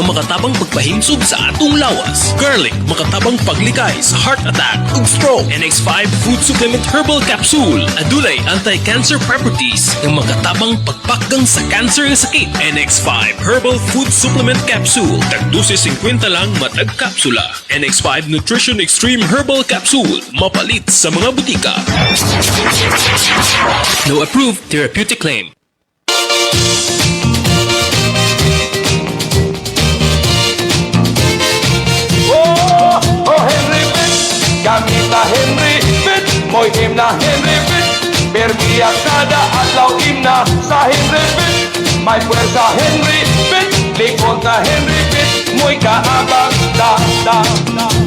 nga makatabang pagpahinsog sa atong lawas. Garlic makatabang paglikay sa heart attack ug stroke. NX5 Food Supplement Herbal Capsule adulay anti-cancer properties nga makatabang pagpakgang sa cancer nga sakit. NX5 Herbal Food Supplement Capsule tagdose 50 lang matag kapsula. NX5 Nutrition Extreme Herbal Capsule mapalit sa mga butika. No approved therapeutic claim. Henry Pitt, gamita Henry Pitt, mo'y himna Henry Pitt, perdiya kada adlaw himna sa Henry Pitt, may puwersa Henry Pitt, likod na Henry Pitt, mo'y kaabang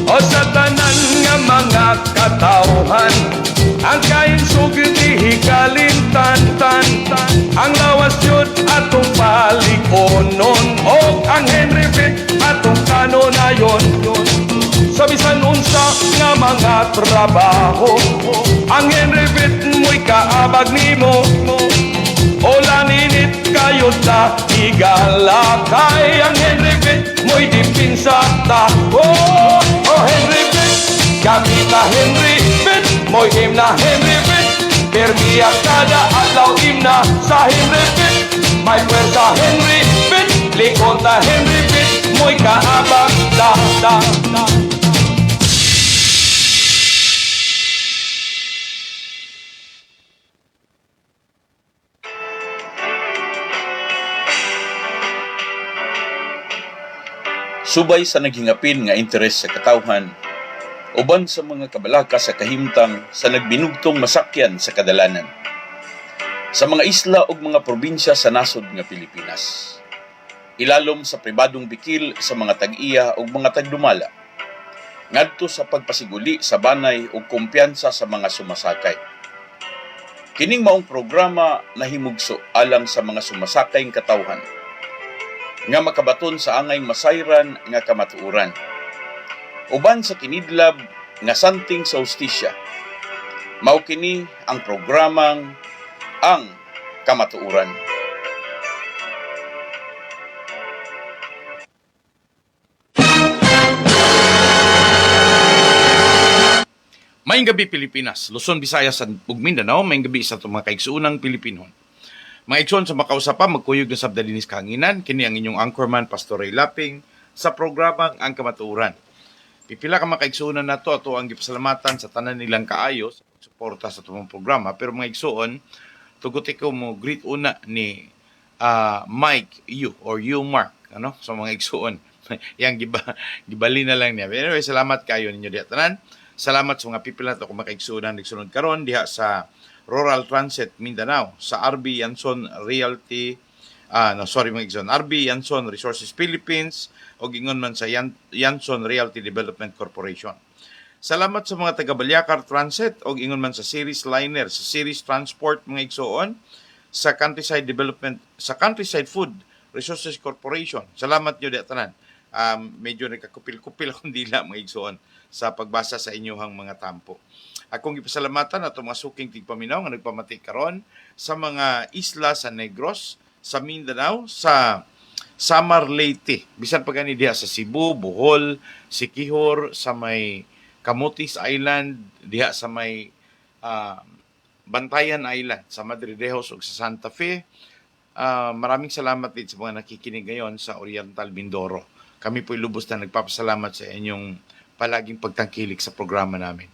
o sa tanan nga mga katawhan, ang kain sugid hikalintan ang lawas yun atong palikonon o ang Henry Pitt atong kanonayon. Sa bisan unsa nga mga trabaho, ang Henry Pitt mo'y kaabag nimo. O laninit kayo ta igalakay, ang Henry Pitt mo'y dipinsa ta. Oh Henry Pitt, gamita Henry Pitt, mo'y himna Henry Pitt, permiya kada adlaw himna sa Henry Pitt, may puwersa Henry Pitt, likod na Henry Pitt, mo'y kaabag ta. Subay sa naghingapin nga interes sa katawhan, uban sa mga kabalaka sa kahimtang sa nagbinugtong masakyan sa kadalanan, sa mga isla ug mga probinsya sa nasod nga Pilipinas, ilalom sa pribadong bikil sa mga tag-iya ug mga tagdumala, ngadto sa pagpasiguli sa banay ug kumpiyansa sa mga sumasakay. Kining maong programa nahimugso alang sa mga sumasakay katawhan, nga makabaton sa angay masayran nga kamatuoran. Uban sa kinidlab nga santing sa hustisya, mao kini ang programang Ang Kamatuoran. Maayong gabi Pilipinas, Luzon, Visayas ug Mindanao. Maayong gabi sa mga kaigsuunang Pilipinon. Mga igsoon sa makausapa, magkuyog na sabdalinis kahanginan, kini ang inyong anchorman, Pastor Ray Laping, sa programang Ang Kamatuoran. Pipila ka makaigsuunan na to, ato ang gipasalamatan sa tanan nilang kaayo sa suporta sa tumong programa. Pero mga igsoon, tugot ko mo greet una ni Mike Yu or Yu Mark, ano? So mga igsoon, yang gibali na lang niya. Anyway, salamat kayo ninyo diha tanan. Salamat sa mga pipila to kung makaigsuunan nagsunod karon diha sa Rural Transit Mindanao, sa RB Yanson Realty, RB Yanson Resources Philippines, o gingon man sa Yanson Realty Development Corporation. Salamat sa mga taga-Balyakar Transit, o gingon man sa Series Liner, sa Series Transport mga igsoon, sa Countryside Development, sa Countryside Food Resources Corporation. Salamat nyo diya tanan. Medyo nagkakupil-kupil akong dila mga igsoon sa pagbasa sa inyong mga tampo. Akong ipasalamatan ato mga suking tigpaminaw nga nagpamati karon sa mga isla sa Negros, sa Mindanao, sa Samar Leyte, bisan pa gani diha sa Cebu, Bohol, Siquijor, sa may Camotes Island, diha sa may Bantayan Island, sa Madridejos ug sa Santa Fe. Maraming salamat din sa mga nakikinig ngayon sa Oriental Mindoro. Kami po'y lubos na nagpapasalamat sa inyong palaging pagtangkilik sa programa namin.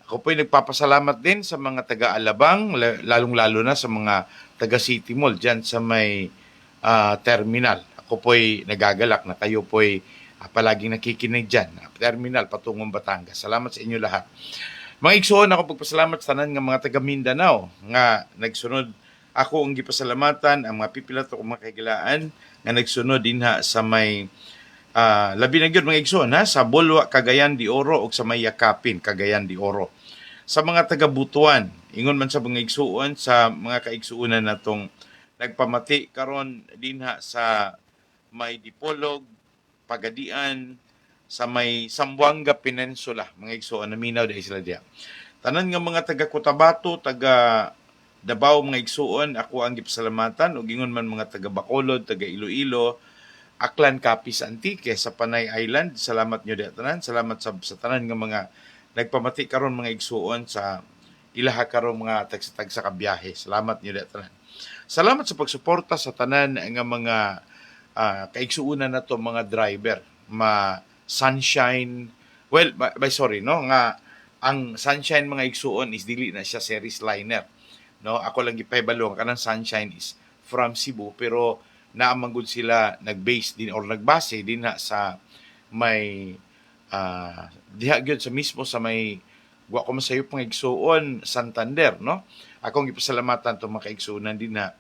Ako po'y nagpapasalamat din sa mga taga-Alabang, lalong-lalo na sa mga taga-City Mall, dyan sa may terminal. Ako po'y nagagalak na kayo po'y palaging nakikinig dyan. Terminal, patungong Batangas. Salamat sa inyo lahat. Mga igsoon, ako pagpasalamat sa tanan ng mga taga-Mindanao nga nagsunod. Ako ang gipasalamatan, ang mga pipilat o mga kahigalaan nga nagsunod din sa may labi na gyud mga igsoon sa Bolwa, Cagayan de Oro o sa may Yakapin, Cagayan de Oro. Sa mga taga-Butuan, ingon man sa mga igsuon, sa mga kaigsuunan natong nagpamati karon dinha sa may Dipolog, Pagadian, sa may Zamboanga Peninsula, mga igsuon, naminaw dahil sila diya. Tanan nga mga taga-Cotabato, taga Davao, mga igsuon, ako ang gipasalamatan, o gingon man mga taga-Bacolod, taga-Iloilo, Aklan Capiz Antique sa Panay Island. Salamat nyo diha tanan. Salamat sa tanan nga mga nagpamati karon mga igsuon sa ilaha karon mga tagsa kabiyahe. Salamat nyo diha tanan. Salamat sa pagsuporta sa tanan nga mga kaigsuunan nato mga driver, Sunshine. Well, nga ang Sunshine mga igsuon is dili na siya series liner. No, ako lang gipahibalo kanang Sunshine is from Cebu pero naamangod sila nag-base din or nagbase din na sa may diha gyud sa mismo sa may wa ko masayo pang igsuon Santander, no? Akong gipasalamatan to mga kaigsuonan din na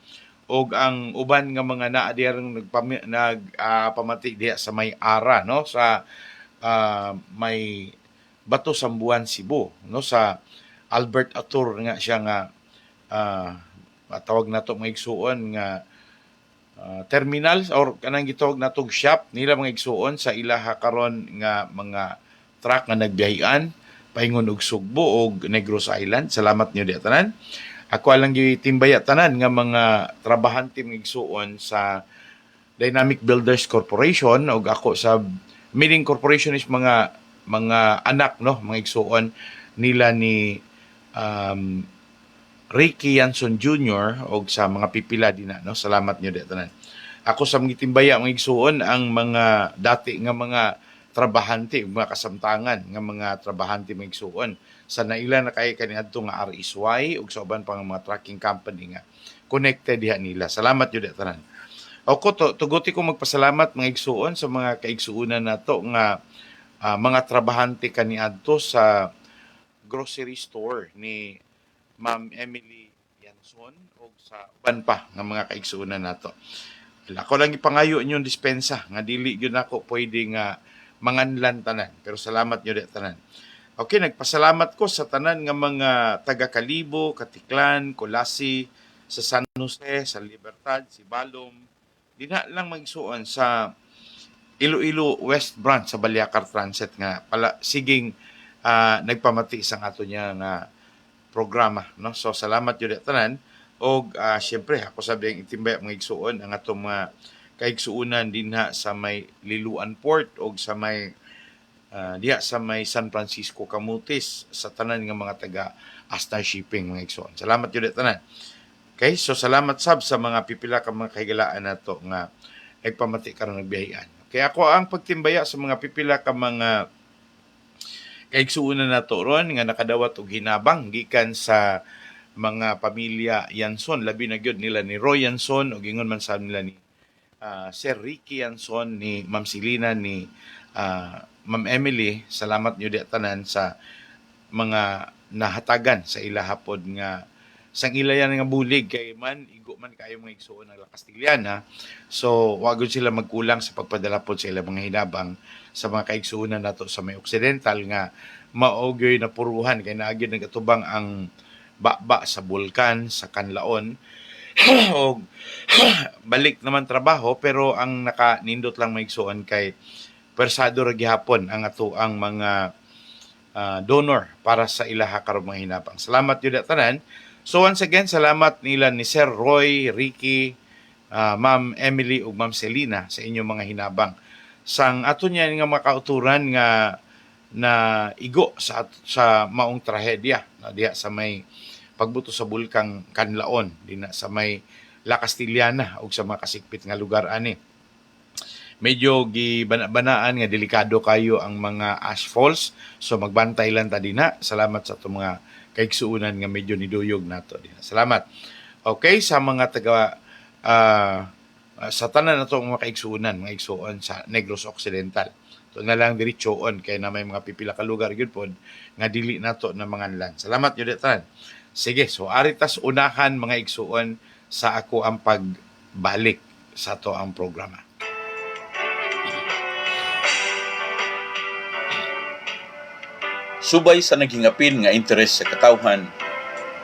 og ang uban nga mga naa diyang nagpamati diha sa may Ara, no, sa may Bato Sambuan, Cebu, no, sa Albert Atur nga siya nga tawag nato mga igsuon nga terminal or kanang gitawag natong shop nila mga igsuon sa ilaha karon nga mga truck nga nagbiyahian paingon og Sugbo og Negros Island. Salamat niyo di tanan. Ako lang gitimbaya tanan nga mga trabahante mga igsuon sa Dynamic Builders Corporation og ako sa Milling Corporation is mga anak, no, mga igsuon nila ni Ricky Yanson Jr. og sa mga pipila din na, no. Salamat niyo di tanan. Ako sa mga timbaya mga igsuon ang mga dati nga mga trabahante, mga kasamtangan nga mga trabahante mga igsuon sa naila na kay kaniadto nga RSY ug sa uban pang mga trucking company nga connected diha nila. Salamat niyo di tanan. Ako tuguti ko magpasalamat mga igsuon sa mga kaigsuonan nato nga mga trabahante kaniadto sa grocery store ni Ma'am Emily Yanson o sa uban pa nga mga kaigsuonan nato. Ako lang ipangayo inyong dispensa nga dili gyud ako pwede nga manganlan tanan, pero salamat nyo di tanan. Okay, nagpasalamat ko sa tanan nga mga taga Kalibo, Katiklan, Colasi, sa San Jose, sa Libertad, si Balom, di na lang magsuon sa Iloilo West Branch sa Baliacar Transit nga pala siging nagpamati sang ato niya nga programa, no? So salamat jud tanan og syempre ako sabi ang itimbay mga igsuon ang atong mga kaigsuunan dinha sa may Liluan Port og sa may diha sa may San Francisco Camotes sa tanan nga mga taga Asta Shipping mga igsuon. Salamat jud tanan. Okay, so salamat sab sa mga pipila ka mga kahigalaan nato nga nagpamati karon nagbiyahian. Kaya ako ang pagtimbaya sa mga pipila ka mga kaigsuunan nato ron nga nakadawat og hinabang gikan sa mga pamilya Yanson, labi na gyud nila ni Roy Yanson og ingon man sa nila ni Sir Ricky Yanson, ni Ma'am Silina, ni Ma'am Emily. Salamat nyo di tanan sa mga nahatagan sa ilahapod nga sang ilayan nga bulig kay man igo man kayo mga igsuon ng Kastiliana. So wag sila magkulang sa pagpadala pod sa ilang mga hinabang sa mga kaigsuonan nato sa may Occidental nga maogoy na puruhan kay naagid nagatubang ang baba sa bulkan sa Kanlaon o balik naman trabaho pero ang nakanindot lang maigsuon kay persado ra gihapon ang ato ang mga donor para sa ilaha karon mga hinabang. Salamat jud tanan. So once again, salamat nila ni Sir Roy, Ricky, Ma'am Emily ug Ma'am Selina sa inyong mga hinabang. Sang ato niya nga mga kauturan nga na igo sa maong trahedya na diha sa may pagbuto sa bulkang Kanlaon dinha sa may La Castiliana ug sa mga kasikpit nga lugar ani. Medyo gibanaan nga delikado kayo ang mga ash falls, so magbantay lang ta dinha. Salamat sa itong mga kaigsuunan nga medyo niduyog nato dinha. Salamat. Okay, sa mga taga sa tanan na itong mga kaigsuunan, mga igsuon sa Negros Occidental. Ito na lang diretsoon kay na may mga pipila ka lugar yun po nga dili nato na mga lan. Salamat yun tanan. Sige, so aritas unahan mga igsuon sa ako ang pagbalik sa to ang programa. Subay sa naghingapin nga interes sa katawhan,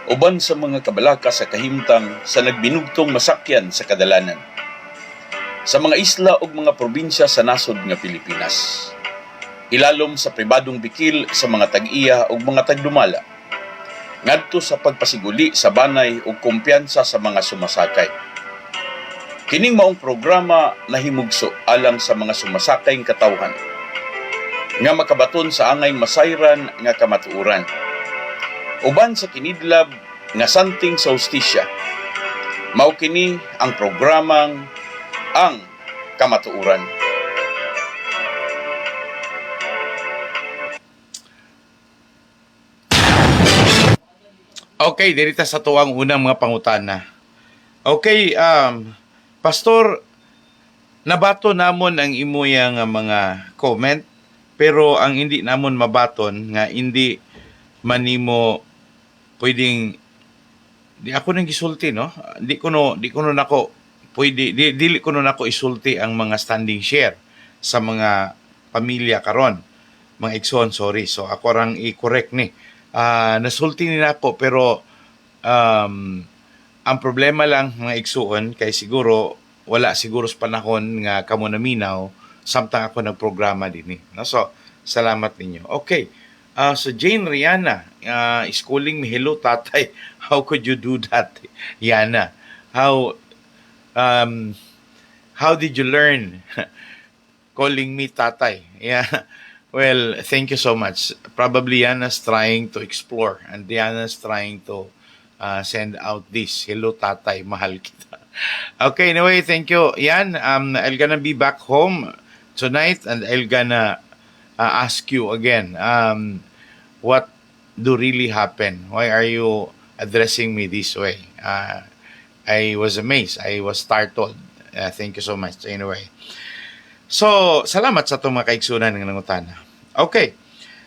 uban sa mga kabalaka sa kahimtang sa nagbinugtong masakyan sa kadalanan. Sa mga isla ug mga probinsya sa nasod nga Pilipinas. Ilalom sa pribadong bikil sa mga tag-iya ug mga tagdumala. Ngadto sa pagpasiguli sa banay ug kumpiyansa sa mga sumasakay. Kining maong programa nahimugso alang sa mga sumasakayng katawhan nga makabaton sa angay masayran nga kamatuoran. Uban sa kinidlab nga santing sa hustisya, mao kini ang programang Ang Kamatuoran. Okay, dirita sa tuwang unang mga pangutana. Okay, Pastor, nabato namon ang imuyang mga comment, pero ang hindi namon mabaton nga hindi manimo pwedeng di ako nang gisulti, no? Di ko no nako pwede dili ko no nako isulti ang mga standing share sa mga pamilya karon, mga igsoon, sorry. So ako rang i-correct ni. Nasulti ni nako pero ang problema lang mga igsuon kay siguro wala siguro sa panahon nga kamo naminaw samtang ako nagprograma din no? So salamat ninyo. Okay. So Jane Rihanna is calling me, hello tatay. How could you do that, Yana? How did you learn calling me tatay? Yeah. Well, thank you so much. Probably Yana's trying to explore and Yana's trying to send out this. Hello, tatay. Mahal kita. Okay, anyway, thank you, Yan. I'll gonna be back home tonight and I'll gonna ask you again, what do really happen? Why are you addressing me this way? I was amazed. I was startled. Thank you so much. Anyway. So, salamat sa itong mga kaigsunan ng nangutana. Okay.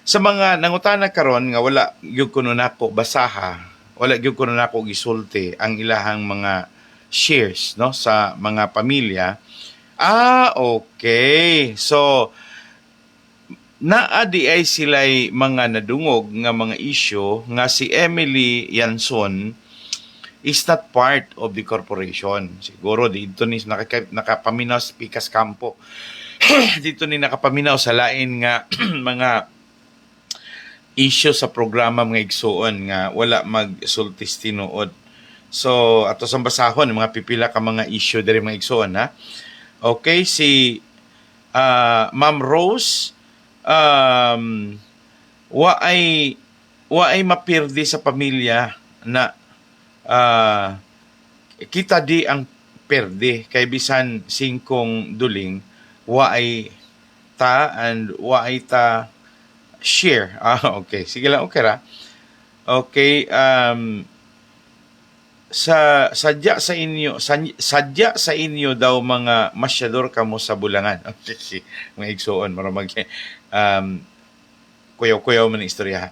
Sa mga nangutana karon nga wala gyud kuno nako basaha, wala gyud kuno nako gisulti ang ilahang mga shares no sa mga pamilya. Okay. So, naadi ay sila'y mga nadungog nga mga issue nga si Emily Yanson is not part of the corporation. Siguro dito ni nakapaminaw sa Pikas Campo. Dito ni nakapaminaw sa lain nga mga issue sa programa mga igsuon nga wala magsultis tinuod. So ato sa basahon mga pipila ka mga issue diri mga igsuon ha. Okay, si Ma'am Rose waay mapirdi sa pamilya na kita di ang perde kay bisan singkong duling waay ta and waay ta share. Okay, sige lang, okay ra. Okay, sadya sa inyo daw mga masyador kamo sa bulangan. Okay, mga igsuon mara mag kuyaw-kuyaw man istorya.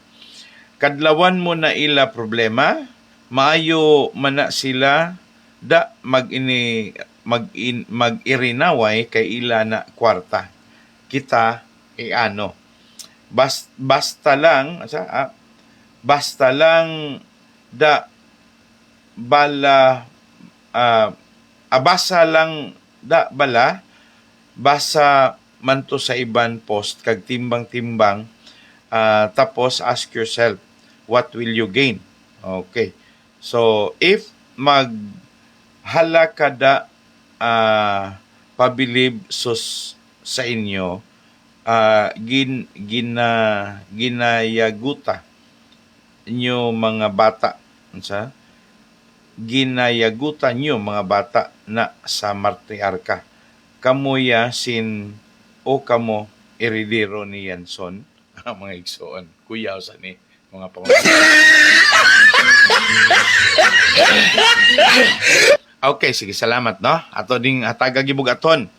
Kadlawan mo na ila problema, maayo man na sila da mag-irinaway kay ila na kwarta. Kita ano. Basta lang da bala abasa lang da bala basa manto sa iban post kag timbang-timbang tapos ask yourself what will you gain. Okay, so if maghala kada pabilib sus sa inyo ginayaguta nyo mga bata sa ginayagutan nyo mga bata na sa matriarka kamuya sin o kamo eredero ni Yanson. Mga igsoon kuyaw sa ni mga pamilya. Okay, sige, salamat no ato ding tagagibugaton.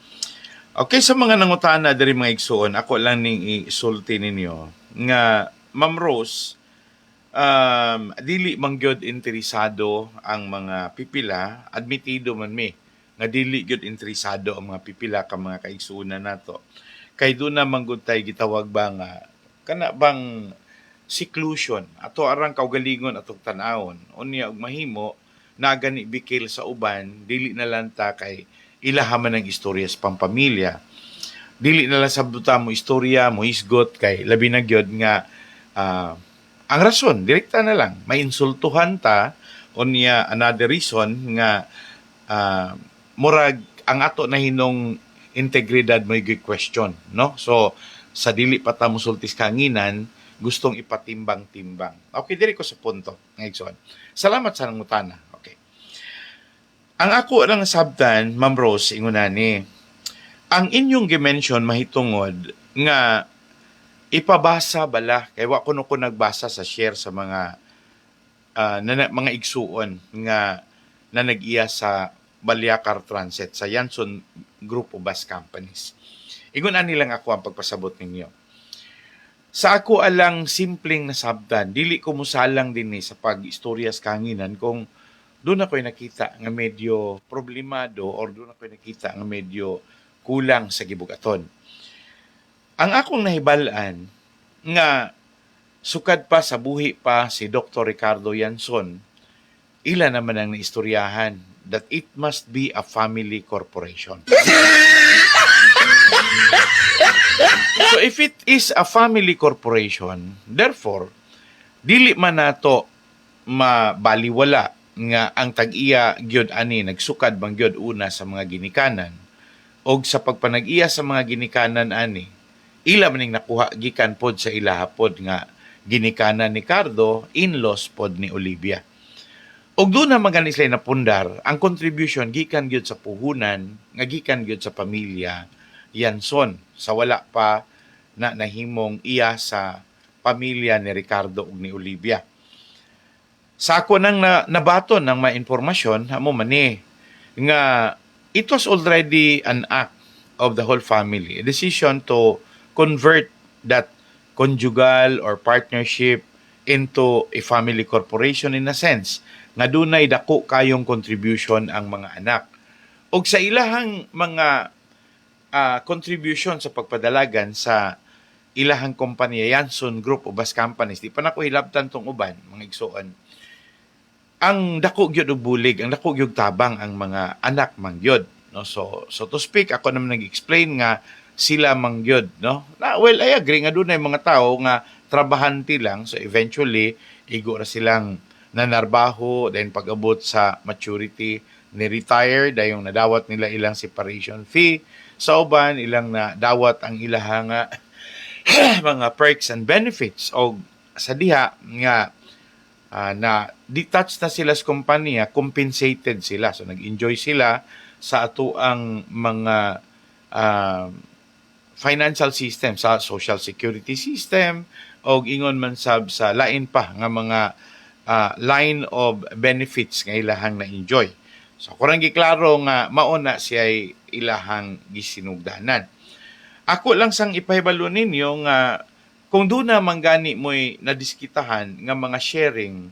Okay, sa mga nangutana diri mga igsoon, ako lang ning isulti ninyo nga Ma'am Rose, dili man gyud interesado ang mga pipila, admitido man mi nga dili gyud interesado ang mga pipila ka mga kaigsuonan nato. Kay doon na manggod tay gitawag ba nga kana bang seclusion ato arang kaugalingon atong tan-awon unya og mahimo na gani bikil sa uban dili na lang ta kay ilahaman ng istorya sa pampamilya. Dili na lang sabduta mo istorya mo isgot kay labi na gyud nga ang rason direkta na lang may insultuhan ta unya another reason nga murag ang ato na hinong integridad may question, no? So sa dili pa ta musultis kanginan, gustong ipatimbang-timbang. Okay, diri ko sa punto. Ngayon. Salamat sa nangutana. Okay. Ang ako lang sabtan, Ma'am Rose, ingunani, ang inyong dimension mahitungod nga ipabasa bala kay wa kuno ko nagbasa sa share sa mga mga igsuon nga na nag-iya sa Baliakar Transit sa Yanson Group of Bus Companies. Ingon ani lang ako ang pagpasabot ninyo. Sa ako alang simpleng nasabtan, dili ko musalang din sa pag-istoryas kanginan kung doon ako'y nakita nga medyo problemado or doon ako'y nakita nga medyo kulang sa gibugaton. Ang akong nahibalaan nga sukad pa sa buhi pa si Dr. Ricardo Yanson, ila naman ang naistoryahan that it must be a family corporation. So if it is a family corporation, therefore, dili man nato mabaliwala nga ang tag-iya gyud ani nagsukad bang gyud una sa mga ginikanan og sa pagpanag-iya sa mga ginikanan ani ila maning nakuha gikan pod sa ilaha pod nga ginikanan ni Cardo, in-laws pod ni Olivia. Og doon naman ganis sila napundar, ang contribution gikan gyud sa puhunan, nga gikan gyud sa pamilya Yanson, sa wala pa na nahimong iya sa pamilya ni Ricardo ug ni Olivia. Sa ako nang nabaton ng mga impormasyon, amo mani, nga it was already an act of the whole family, a decision to convert that conjugal or partnership into a family corporation in a sense nga dunay dako kayong contribution ang mga anak. Og sa ilahang mga contribution sa pagpadalagan sa ilahang kompanya Yanson Group of Bus Companies, di pa na ko hilabtan tong uban, mga igsoon. Ang dako gyud og bulig, ang dako gyud tabang ang mga anak mangyod, no? So to speak, ako naman nag-explain nga sila mangyod, no? Well, I agree nga dunay mga tao nga trabahante lang, so eventually igo ra silang nanarbaho, then pag-abot sa maturity ni retire, dayong nadawat nila ilang separation fee, sa uban ilang nadawat ang ilahang mga perks and benefits, o sa diha nga na detached na sila sa kumpanya, compensated sila, so nag-enjoy sila sa atuang mga financial system, sa social security system, o ingon man sab sa lain pa nga mga line of benefits nga ilahang na-enjoy. So, kurang giklaro nga mauna siya ay ilahang gisinugdanan. Ako lang sang ipahibalo ninyo nga kung doon na manggani mo'y nadiskitahan nga mga sharing,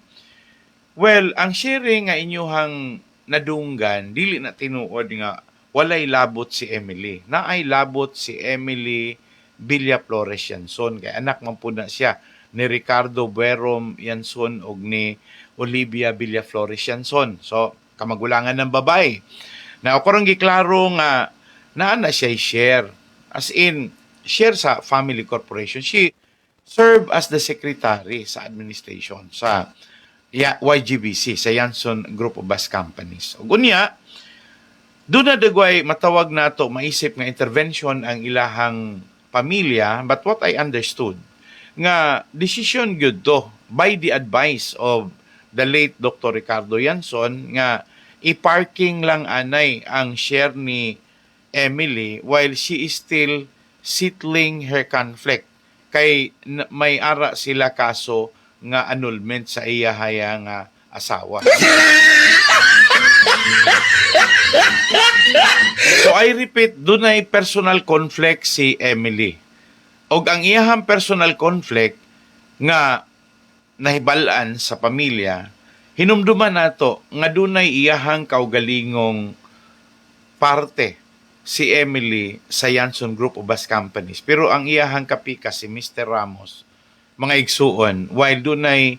well, ang sharing nga inyuhang nadunggan, dili na tinuod nga walay labot si Emily. Naay labot si Emily Villa Flores Yanson, kay anak man po na siya ni Ricardo Buerom Yanson og ni Olivia Villa Flores Yanson. So, kamagulangan ng babay. Na ako rin giklaro nga na siya share. As in, share sa family corporation. She served as the secretary sa administration sa YGBC, sa Yanson Group of Bus Companies. O gunya, doon na dagway matawag na to, maisip nga intervention ang ilahang pamilya, but what I understood, nga decision gyud to by the advice of the late Dr. Ricardo Yanson nga i-parking lang anay ang share ni Emily while she is still settling her conflict kay may ara sila kaso nga annulment sa iyahaya nga asawa. So I repeat, dunay personal conflict si Emily. Og ang iyahang personal conflict nga nahibalaan sa pamilya, hinumduman nato nga dunay iyahang kaugalingong parte si Emily sa Yanson Group of Bus Companies. Pero ang iyahang kapika si Mr. Ramos, mga igsuon, while dunay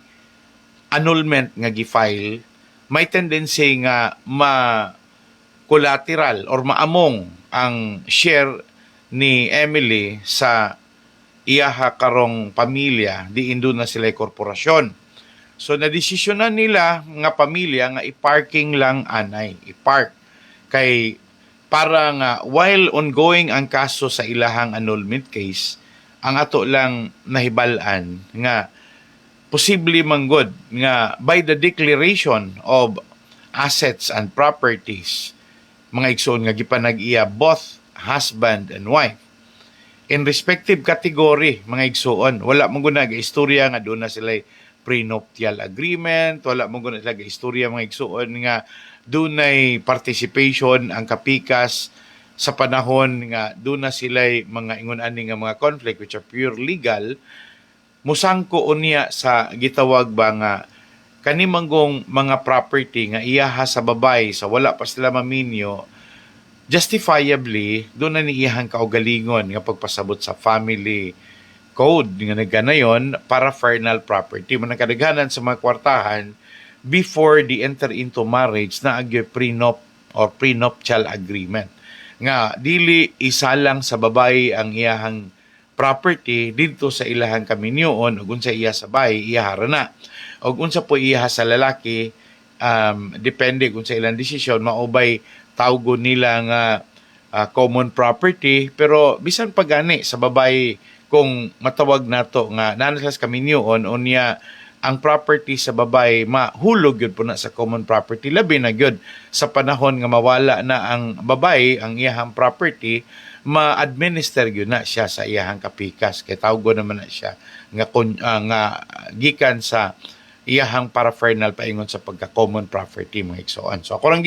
annulment nga gifile, may tendency nga ma-collateral or maamong ang share ni Emily sa iyaha karong pamilya, di indo na sila korporasyon. So, nadesisyonan nila nga pamilya nga i-parking lang anay, i-park. Kay para nga while ongoing ang kaso sa ilahang annulment case, ang ato lang nahibalan nga posible manggod nga by the declaration of assets and properties, mga igsoon nga gipanag-iya both husband and wife in respective category, mga igsoon, wala mong guna istorya nga doon na sila prenuptial agreement, wala mong guna sila istorya, mga igsoon, nga doon ay participation ang kapikas sa panahon nga doon na sila mga ingon-ani nga mga conflict which are pure legal. Musangko unya sa gitawag ba nga kanimanggong mga property nga iyaha sa babay sa wala pa sila maminyo, justifiably doon na niiyahang kaugalingon nga pagpasabot sa family code nga naganayon para parental property man kadaghanan sa mga kwartahan before the enter into marriage na agyo prenup or prenuptial agreement nga dili isa lang sa babae ang iyahang property dito sa ilahang kaminyoon ug unsa iya sa bahay iyahara na ug unsa po iyaha sa lalaki depende kung sa ilang desisyon maubay tawgon nila nga common property, pero bisan pagani sa babae kung matawag nato nga nanasas kaminyoon unya ang property sa babae mahulog yun po na sa common property, labi na yun sa panahon nga mawala na ang babae ang iyahang property, ma-administer yun na siya sa iyahang kapikas kay tawgon naman na siya nga gikan sa iyahang paraphernal paingon sa pagka-common property, mga igsoon. So ako lang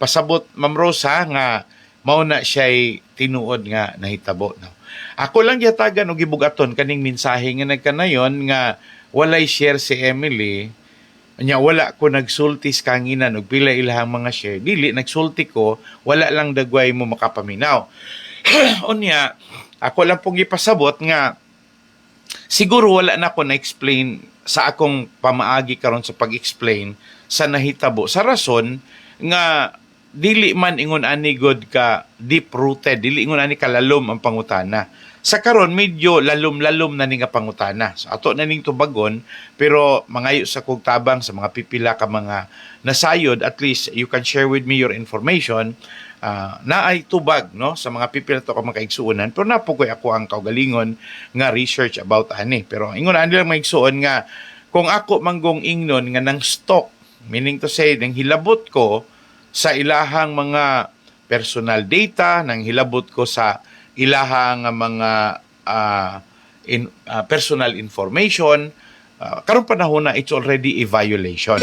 pasabot, Ma'am Rosa, nga mauna siya'y tinuod nga nahitabo. No? Ako lang yatagan o gibugaton kaning mensahe nga nagkanayon nga walay share si Emily, nya wala ko nagsultis kanginan og pila ilahang mga share. Dili, nagsulti ko, wala lang dagway mo makapaminaw. Unya, ako lang pong ipasabot nga siguro wala na ako na-explain sa akong pamaagi karon sa pag-explain sa nahitabo. Sa rason nga dili man ingon ani god ka deep rooted, dili ingon ani kalalom ang pangutana. Sa karon medyo lalom-lalom na ni nga pangutana. So ato na ning tubagon, pero mangayo sa kog tabang sa mga pipila ka mga nasayod, at least you can share with me your information. Na ay tubag no sa mga pipila to ka mga kaigsuonan, pero napugoy ako ang kaugalingon nga research about ani. Pero ingon ani lang mga igsuon nga kung ako manggong ingnon nga nang stock, meaning to say nang hilabot ko sa ilahang mga personal data, nang hilabot ko sa ilahang mga personal information, karon panahon na it's already a violation.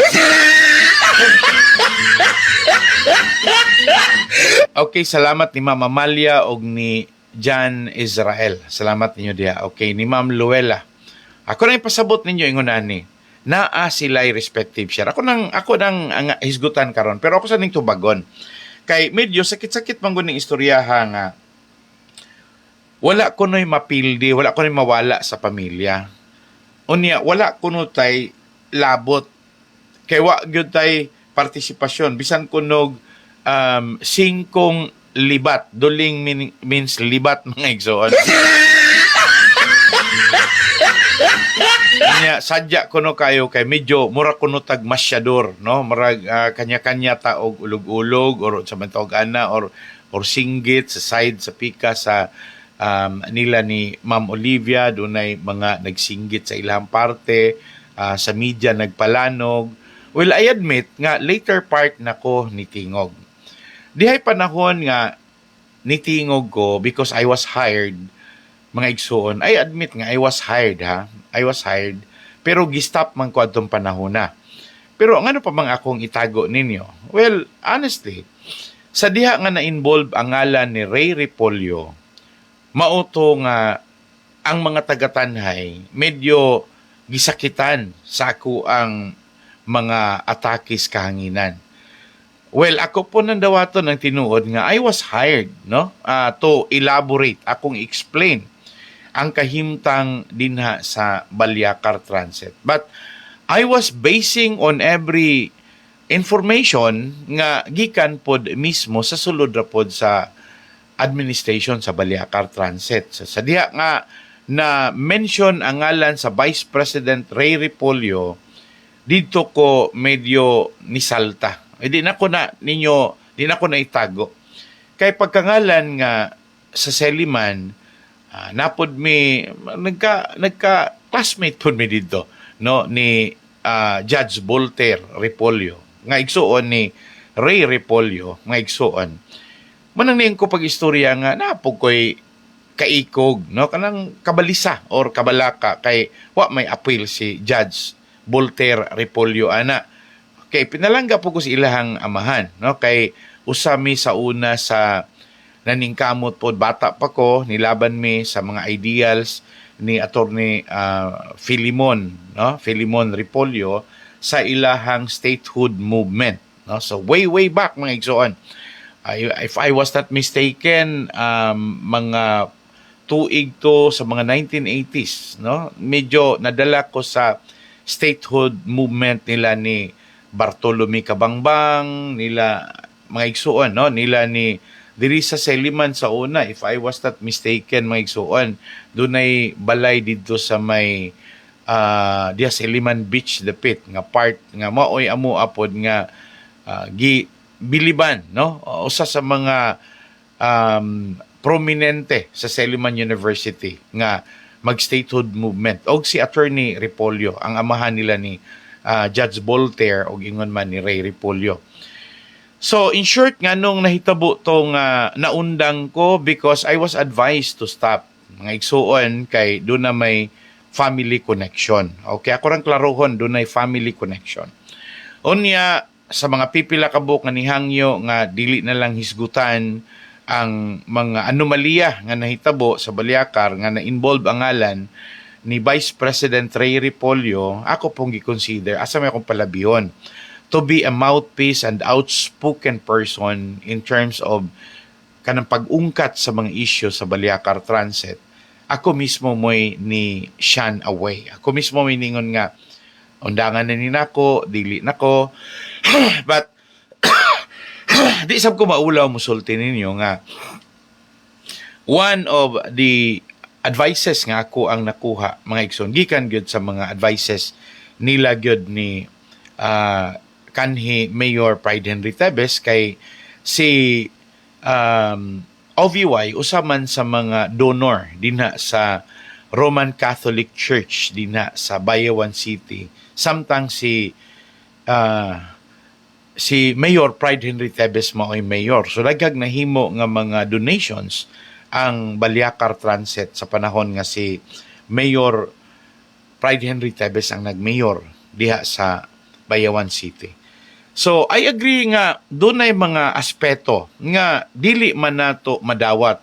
Okay, salamat ni Ma'am Amalia o ni John Israel. Salamat ninyo diha. Okay, ni Ma'am Luella. Ako na ipasabot ninyo ingon ani. Naa sila'y respective share. Ako nang ang hisgutan karon, pero ako sa ning tubagon. Kay medyo sakit-sakit man guning istoryaha nga wala ko noy mapildi, wala ko noy mawala sa pamilya. Unya wala ko no tay labot. Kay wa gyud tay partisipasyon bisan kunog singkong libat, duling means libat mga igsoon. Kanya sadya kuno kayo kay medyo mura kuno tag masyador, no? Murag kanya-kanya ta og ulog-ulog or sa mantog ana or singgit sa side sa pika sa nila ni Ma'am Olivia, dunay mga nagsinggit sa ilang parte, sa media nagpalanog. Well, I admit nga later part nako nitingog. Dihay panahon nga nitingog ko because I was hired, mga igsoon. I admit nga I was hired, ha. I was hired, pero gistop man ko adtong panahon na. Pero ngano pa bang akong itago ninyo? Well, honestly, sa diha nga na-involve ang ngalan ni Ray Repolyo, mauto nga ang mga taga-Tanhay medyo gisakitan sa ako ang mga atakis kahanginan. Well, ako po nandawaton ng tinuod nga I was hired, no, to elaborate, akong explain ang kahimtang dinha sa Balyacar Transit. But I was basing on every information nga gikan pod mismo sa sulod ra pod sa administration sa Balyacar Transit. Sa diha nga na mention ang ngalan sa Vice President Ray Repolyo, dito ko medyo nisalta. Hindi na ko na ninyo di na ko naitago. Kay pagkangalan nga sa Seliman, napod mi nagka classmate pud mi dito, no, ni Judge Voltaire Repolyo nga igsuon ni Ray Repolyo nga igsuon. Manang niyan ko pag-istorya nga napog koy kaikog, no, kanang kabalisa or kabalaka kay wa may appeal si Judge Voltaire Repolyo ana. Kay pinalangga po ko si ilahang amahan, no, kay usami sa una sa naningkamot po, bata pa ko, nilaban mi sa mga ideals ni Attorney Filimon, no? Filimon Repolyo sa ilahang statehood movement, no? So way back mga igsoon. If I was not mistaken, mga tuig to sa mga 1980s, no? Medyo nadala ko sa statehood movement nila ni Bartolome Cabangbang, nila mga igsuon, no, nila ni diri sa Seliman sa una, if I was not mistaken mga igsuon, dunay balay dito sa may diya Seliman Beach dapit nga part nga maoy amo apod nga biliban, no, usa sa mga prominente sa Seliman University nga mag-statehood movement og si Attorney Repolyo ang amahan nila ni Judge Voltaire og ingon man ni Ray Repolyo. So, in short, nga nung nahitabo tong naundang ko because I was advised to stop. Mga igsuon, kay doon na may family connection. Okay, ako rang klarohon, doon na family connection. Unya, sa mga pipila kabuk nga nihangyo nga dili na lang hisgutan ang mga anomalya nga nahitabo sa Baliakar nga na-involve ang ngalan ni Vice President Ray Repolyo, ako pong gi-consider, asa may akong palabihon, to be a mouthpiece and outspoken person in terms of kanang pag-ungkat sa mga issue sa Baliakar Transit. Ako mismo mo'y ni shun away. Ako mismo may ningon nga, undangan na ni nako, dili nako. But, di sab ko maulaw musulti ninyo nga, one of the advices nga ako ang nakuha, mga igsoon, gikan gyud sa mga advices nila gyud ni kanhi Mayor Pride Henry Tebes kay si OVY usaman sa mga donor dinha sa Roman Catholic Church dinha sa Bayawan City. Samtang si Mayor Pride Henry Tebes mao'y mayor. So lagag nahimo nga mga donations ang Baliakar Transit sa panahon nga si Mayor Pride Henry Tebes ang nagmayor diha sa Bayawan City. So, I agree nga, doon ay mga aspeto nga dili man nato madawat.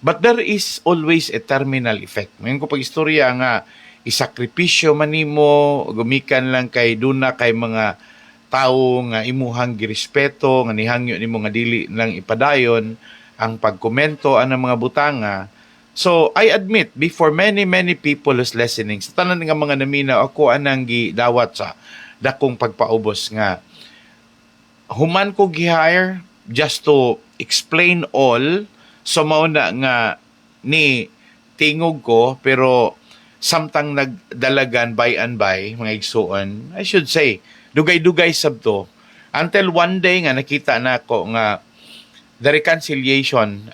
But there is always a terminal effect. Ngayon ko pag-istorya nga, isakripisyo man nimo, gumikan lang kay duna kay mga tao nga imuhang girespeto, nga nihangyo nimo nga dili lang ipadayon ang pagkomento ang mga butanga. So, I admit, before many people who's listening, sa tanan nga mga namina, ako anang gidawat sa dakong pagpaubos nga human ko gi-hire just to explain all, so mauna nga ni tingog ko, pero samtang nagdalagan by and by, mga igsuon, I should say, dugay-dugay sab to, until one day nga nakita na ako nga the reconciliation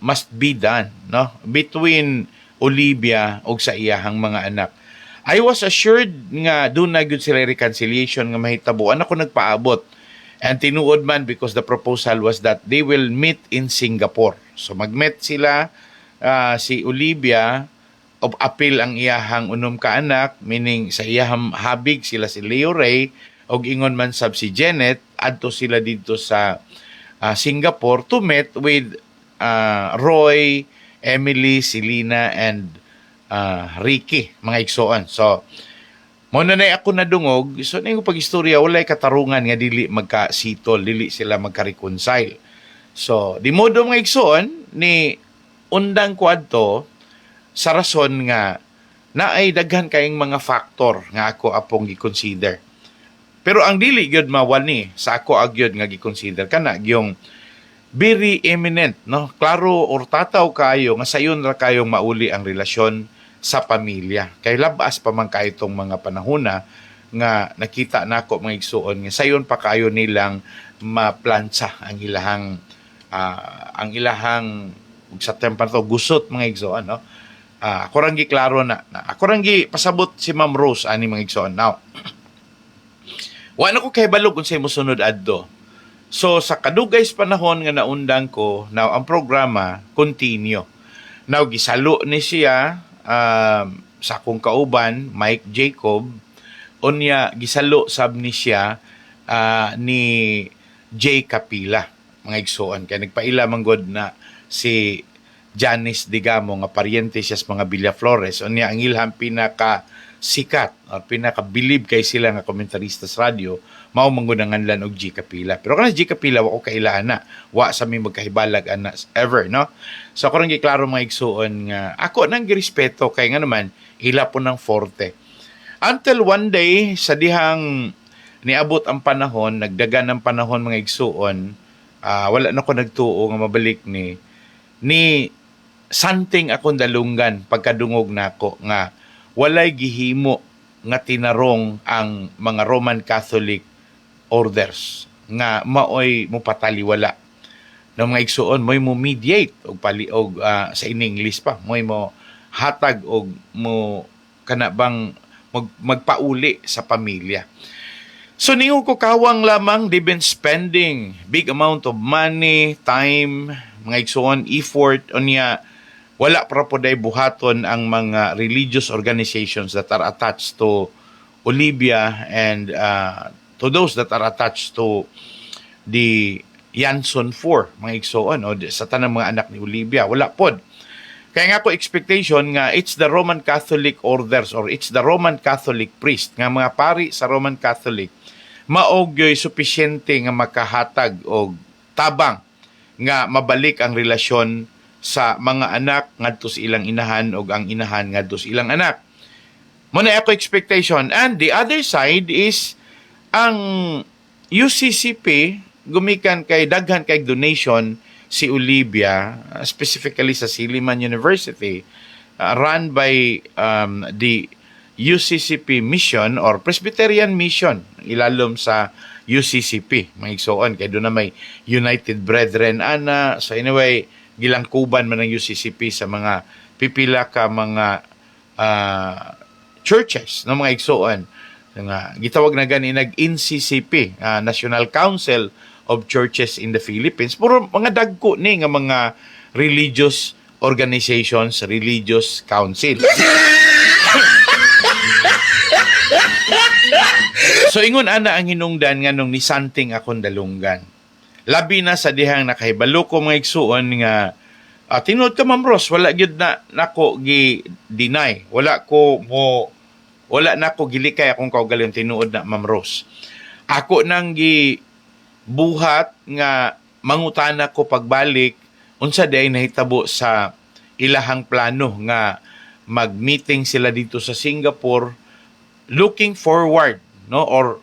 must be done, no, between Olivia og sa iyahang mga anak. I was assured nga doon na gyud sila reconciliation nga mahitabuan ako nagpaabot. And tinuod man because the proposal was that they will meet in Singapore. So mag-meet sila, si Olivia, of appeal ang iyahang unom ka anak, meaning sa iyahang habig sila si Leo Ray, og ingon man sab si Janet, adto sila dito sa Singapore to meet with Roy, Emily, Selena, and Ricky, mga igsoon. So, mo na ako nadungog, so na yung pag-istorya, walay katarungan nga dili magka-sitol, dili sila magka-reconcile. So, di mo do mga igsoon, ni undang ko adto sa rason nga na ay daghan kayong mga factor nga ako apong gi-consider. Pero ang dili gyud mawani sa ako agyod nga gi-consider kana yung very eminent, no? Klaro or tataw kayo nga sayon ra kayong mauli ang relasyon sa pamilya. Kay labas pa man kayo itong mga panahona nga nakita nako mga igsuon nga sayon pa kayo nilang maplansa ang ilahang sa tempa to gusot mga igsoon, no. Ako rang giklaro na ako rang pasabot si Ma'am Rose ani mga igsoon. Now, wa na ko kay balog unsay mosunod adto. So sa kadugays panahon nga naundang ko, now ang programa continue. Now gisalo ni siya sa akong kauban Mike Jacob, unya gisalo sab ni siya ni Jay Capila mga igsoon, kay nagpaila manggod na si Janice Digamo nga paryente siya sa mga Villaflores, unya ang ilhang pinaka sikat or pinaka-believe kay sila nga komentarista sa radyo mao manggunangan lan og G Capila. Pero kana G Capila wa ko kailaan na, wa sa mi magkahibalag ana ever, no. So ako ring giklaro mga igsuon nga ako nang girespeto kay nga naman ila po ng forte. Until one day sa dihang niabot ang panahon, nagdagan ang panahon mga igsuon, wala na ko nagtuo nga mabalik ni santing akong dalunggan pagkadungog nako nga walay gihimo nga tinarong ang mga Roman Catholic orders nga maoy mo pataliwala ng mga igsuon, mo'y mo mediate og paliog sa in-English pa, mo'y mo hatag og mo kanabang magpauli sa pamilya. So ningo ko kawang lamang they've been spending big amount of money, time, mga igsuon, effort unya wala para po day buhaton ang mga religious organizations that are attached to Olivia and to those that are attached to the Yanson 4, mga igsoon, o sa tanang mga anak ni Olivia. Wala pod. Kaya nga ko expectation nga it's the Roman Catholic orders or it's the Roman Catholic priest, nga mga pari sa Roman Catholic, maog yo'y supisyente nga makahatag og tabang nga mabalik ang relasyon sa mga anak ngadto sa ilang inahan o ang inahan ngadto sa ilang anak. Muna ako expectation. And the other side is ang UCCP gumikan kay daghan kay donation si Olivia, specifically sa Silliman University, run by the UCCP mission or Presbyterian mission ilalom sa UCCP, mga igsoon, kay doon na may United Brethren ana. So anyway, gilangkuban man ng UCCP sa mga pipila ka mga churches ng mga igsoon nga gitawag na gani nag-NCCP, National Council of Churches in the Philippines. Puro mga dagko ni nga mga religious organizations, religious council. So ingon ana ang hinungdan nga nung nisanting akong dalunggan. Labi na sa dihang nakahibalo ko mga igsuon nga tinuod ka Ma'am Rose, wala gyud na nako gi-deny. Wala na ko gilikay akong kaugaling tinuod na Ma'am Rose. Ako nang buhat nga mangutana ko pagbalik unsa day nahitabo sa ilahang plano nga mag-meeting sila dito sa Singapore, looking forward, no, or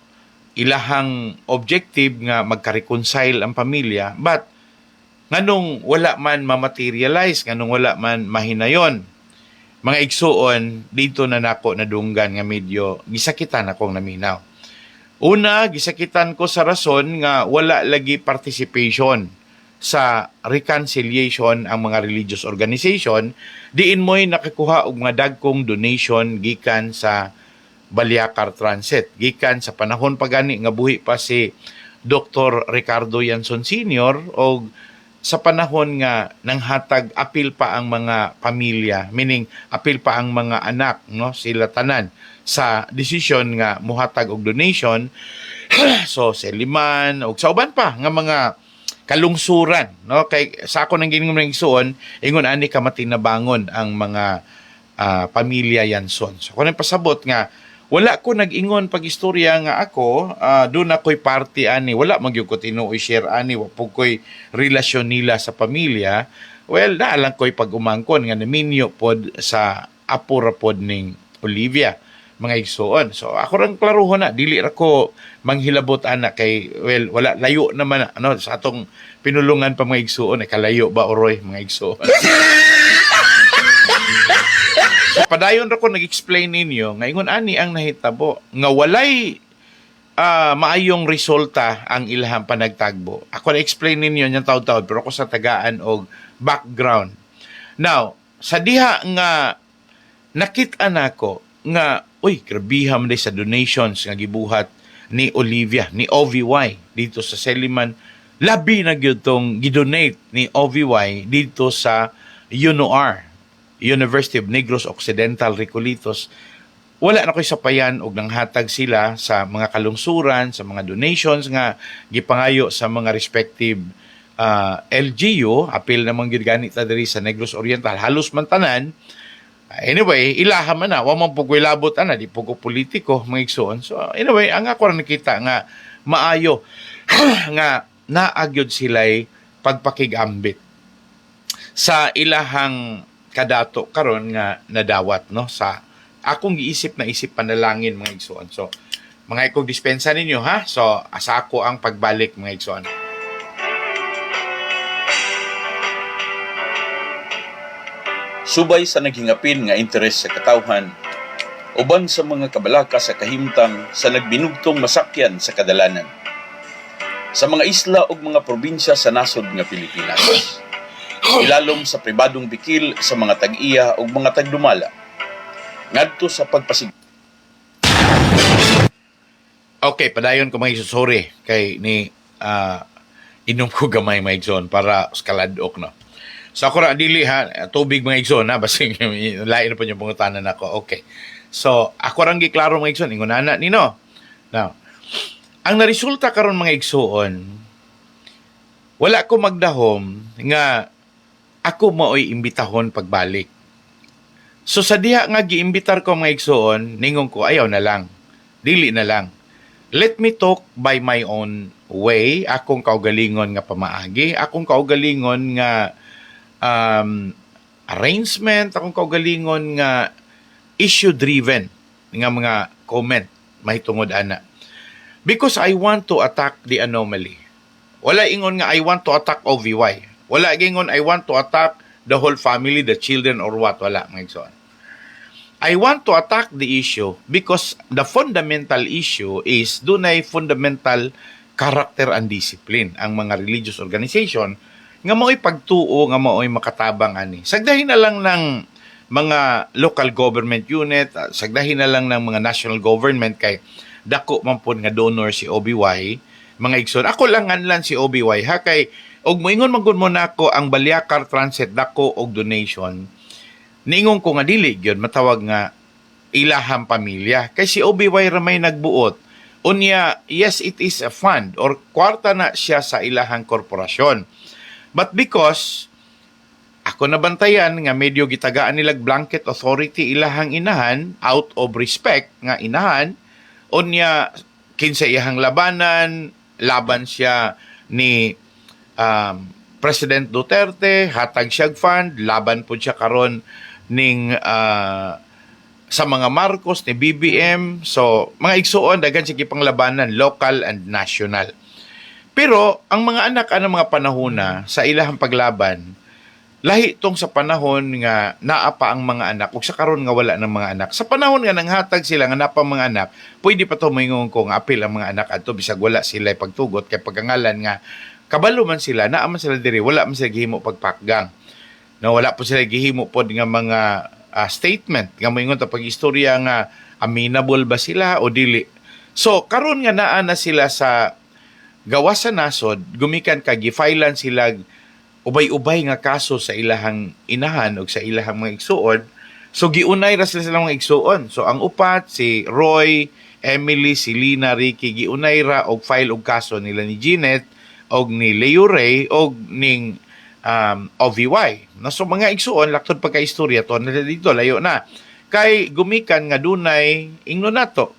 ilahang objective nga magka-reconcile ang pamilya, but nganong wala man ma-materialize, nganong wala man mahinayon, mga igsuon dito na nako nadunggan nga medyo gisakitan akong naminaw. Una, gisakitan ko sa rason nga wala lagi participation sa reconciliation ang mga religious organization, diin mo'y nakakuha og mga dagkong donation gikan sa Baliakar Transit. Gikan sa panahon pa gani nga buhi pa si Dr. Ricardo Yanson Sr. o sa panahon nga nanghatag apil pa ang mga pamilya, meaning apil pa ang mga anak, no, sila tanan sa desisyon nga muhatag og donation. So Silliman og sa uban pa nga mga kalungsuran, no, kay sa ako nang gining mga igsuon ingon ani ka matinabangon ang mga pamilya Yanson. So kuno pasabot nga wala ko nag-ingon pag-istorya nga ako, doon ako'y party ani, wala magyud ko tinuoy share ani, wa po ko'y relasyon nila sa pamilya. Well, naalang ko'y pag-umangkon nga naminyo pod sa apura pod ning Olivia, mga igsuon. So ako rang klaruhon na, dili ra ko manghilabot ana kay, well, wala, layo naman, ano, sa atong pinulungan pa mga igsuon, kalayo ba oroy, mga igsuon. So, padayon ra ko nag-explain ninyo nga ingon ani ang nahitabo nga walay maayong resulta ang ilahang panagtagbo. Ako na-explain ninyo yung taon-taon, pero ako sa tagaan og background. Now, sa diha nga nakita nako nga, uy, grabiha man sa donations nga gibuhat ni Olivia, ni OVY, dito sa Seliman. Labi na gyud tong gidonate ni OVY dito sa UNOR, University of Negros Occidental Recoletos. Wala na ko'y sapayan og nanghatag sila sa mga kalungsuran, sa mga donations nga gipangayo sa mga respective LGU, apil namang gyud gani ta diri sa Negros Oriental, halos man tanan. Anyway, ilaha man na, wa man pugkoy labot ana, di pugo politiko mga igsoon. So anyway, ang ako ra nakita nga maayo nga naagyod sila'y pagpakigambit sa ilahang kadato karon nga nadawat no sa akong giisip na isip panalangin mga igsoon. So mga ikog dispensa ninyo ha. So asa ako ang pagbalik mga igsoon. Subay sa naghingapin nga interes sa katawhan, uban sa mga kabalaka sa kahimtang sa nagbinugtong masakyan sa kadalanan. Sa mga isla ug mga probinsya sa nasod nga Pilipinas. Ilalom sa pribadong bikil sa mga tag-iya ug mga tagdumala. Ngadto sa pagpasig. Okay, padayon ko mga sorry kay ni inom ko gamay mga igsoon para skaladok no. So ako ra dili ha, tubig mga igsoon ha, basing lain pa yung pangutanan nako. Okay. So ako ra giklaro mga igsoon ingon ana nino. Now, ang naresulta karon mga igsoon, wala ko magdahom nga ako maoy imbitahon pagbalik. So sa diha nga giimbitar ko mga igsoon, ningon ko ayaw na lang. Dili na lang. Let me talk by my own way. Akong kaugalingon nga pamaagi, akong kaugalingon nga arrangement, akong kaugalingon nga issue-driven nga mga comment mahitungod ana. Because I want to attack the anomaly. Wala ingon nga I want to attack OVY. Wala ingon I want to attack the whole family, the children or what. Wala mga igsoon. I want to attack the issue because the fundamental issue is dunay fundamental character and discipline ang mga religious organization nga mao'y pagtuo, nga mao'y makatabang ani. Sagdahin na lang ng mga local government unit, sagdahin na lang ng mga national government kay dako man pud nga donor si OBY, mga igsoon. Ako langan lang si OBY ha kay og moingon man gud mo nako ang Baliacar Transit dako og donation. Ningon ko nga dili gyud matawag nga ilahang pamilya kay si OBY ra may nagbuot. Unya, yes, it is a fund or kwarta na siya sa ilahang korporasyon. But because ako nabantayan nga medyo gitagaan nilag blanket authority ilahang inahan out of respect nga inahan, unya kinsa iyahang labanan, laban siya ni President Duterte, hatag siyag fund, laban po siya karon ning sa mga Marcos ni BBM. So mga igsuon daghan sige panglabanan local and national. Pero ang mga anak ang mga panahona sa ilahang paglaban lahi tong sa panahon nga naa pa ang mga anak ug sa karon nga wala ng mga anak. Sa panahon nga nanghatag sila nga napa mga anak, pwede pa to moingon ko nga apil ang mga anak adto bisag wala sila pagtugot kay pagangalan nga kabalo man sila, naa man sila diri, wala man sila gihimo pagpakgang. No, wala po sila gihimo pod nga mga statement nga moingon ta pag-istorya nga amenable ba sila o dili. So karon nga naa na sila sa gawas sa nasod, gumikan kag gifailan sila ubay-ubay nga kaso sa ilahang inahan o sa ilahang mga igsuon. So giunay ra sila sa mga igsuon. So ang upat si Roy, Emily, si Lina, Ricky giunay ra og file og kaso nila ni Jeanette og ni Leo Ray og ning OVY. No, so mga igsuon laktod pagka-istorya to nila dito layo na. Kay gumikan nga dunay ingno nato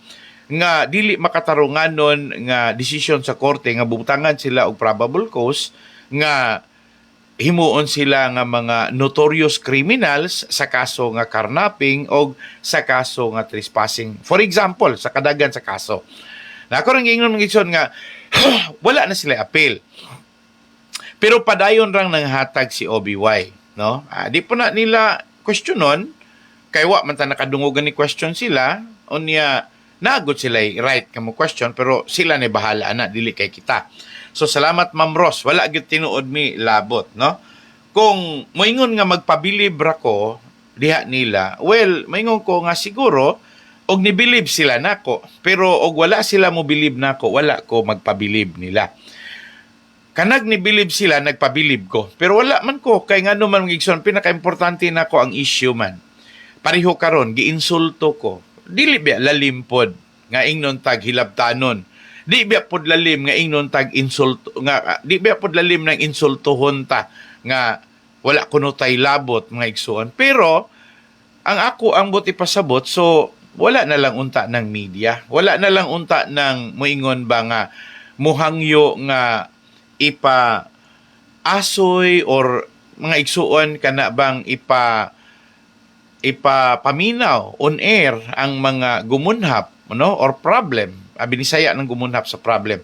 nga dili makatarunganon nga desisyon sa korte nga butangan sila og probable cause nga himuon sila nga mga notorious criminals sa kaso nga carnapping o sa kaso nga trespassing. For example, sa kadagan sa kaso. Na ako rin ingnon mga igsoon nga wala na sila appeal. Pero padayon rang nang hatag si OBY, no? Di po na nila questionon kay wa man ta nakadungogan ni question sila unya nagot sila right ka mo question, pero sila na bahala na, dili kay kita. So salamat Ma'am Ros, wala gyud tinuod mi labot, no? Kung moingon nga magpabilib ra ko diha nila, well, moingon ko nga siguro og nibilib sila nako, pero og wala sila mo bilib nako, wala ko magpabilib nila. Kanag nibilib sila, nagpabilib ko. Pero wala man ko, kay nga naman mga igsoon, pinaka-importante na ko ang issue man. Pareho karon giinsulto ko. Dili biya lalimpod nga ingnon tag hilabtanon. Di biya pod lalim nga ingnon tag insulto nga di biya pod lalim ng insultohon ta nga wala kuno tay labot mga igsoon. Pero ang ako ang buti pasabot, so wala na lang unta ng media. Wala na lang unta ng moingon ba nga muhangyo nga asoy or mga igsuon kana bang ipapaminaw on air ang mga gumunhap, no, or problem. Binisaya ng gumunhap sa problem.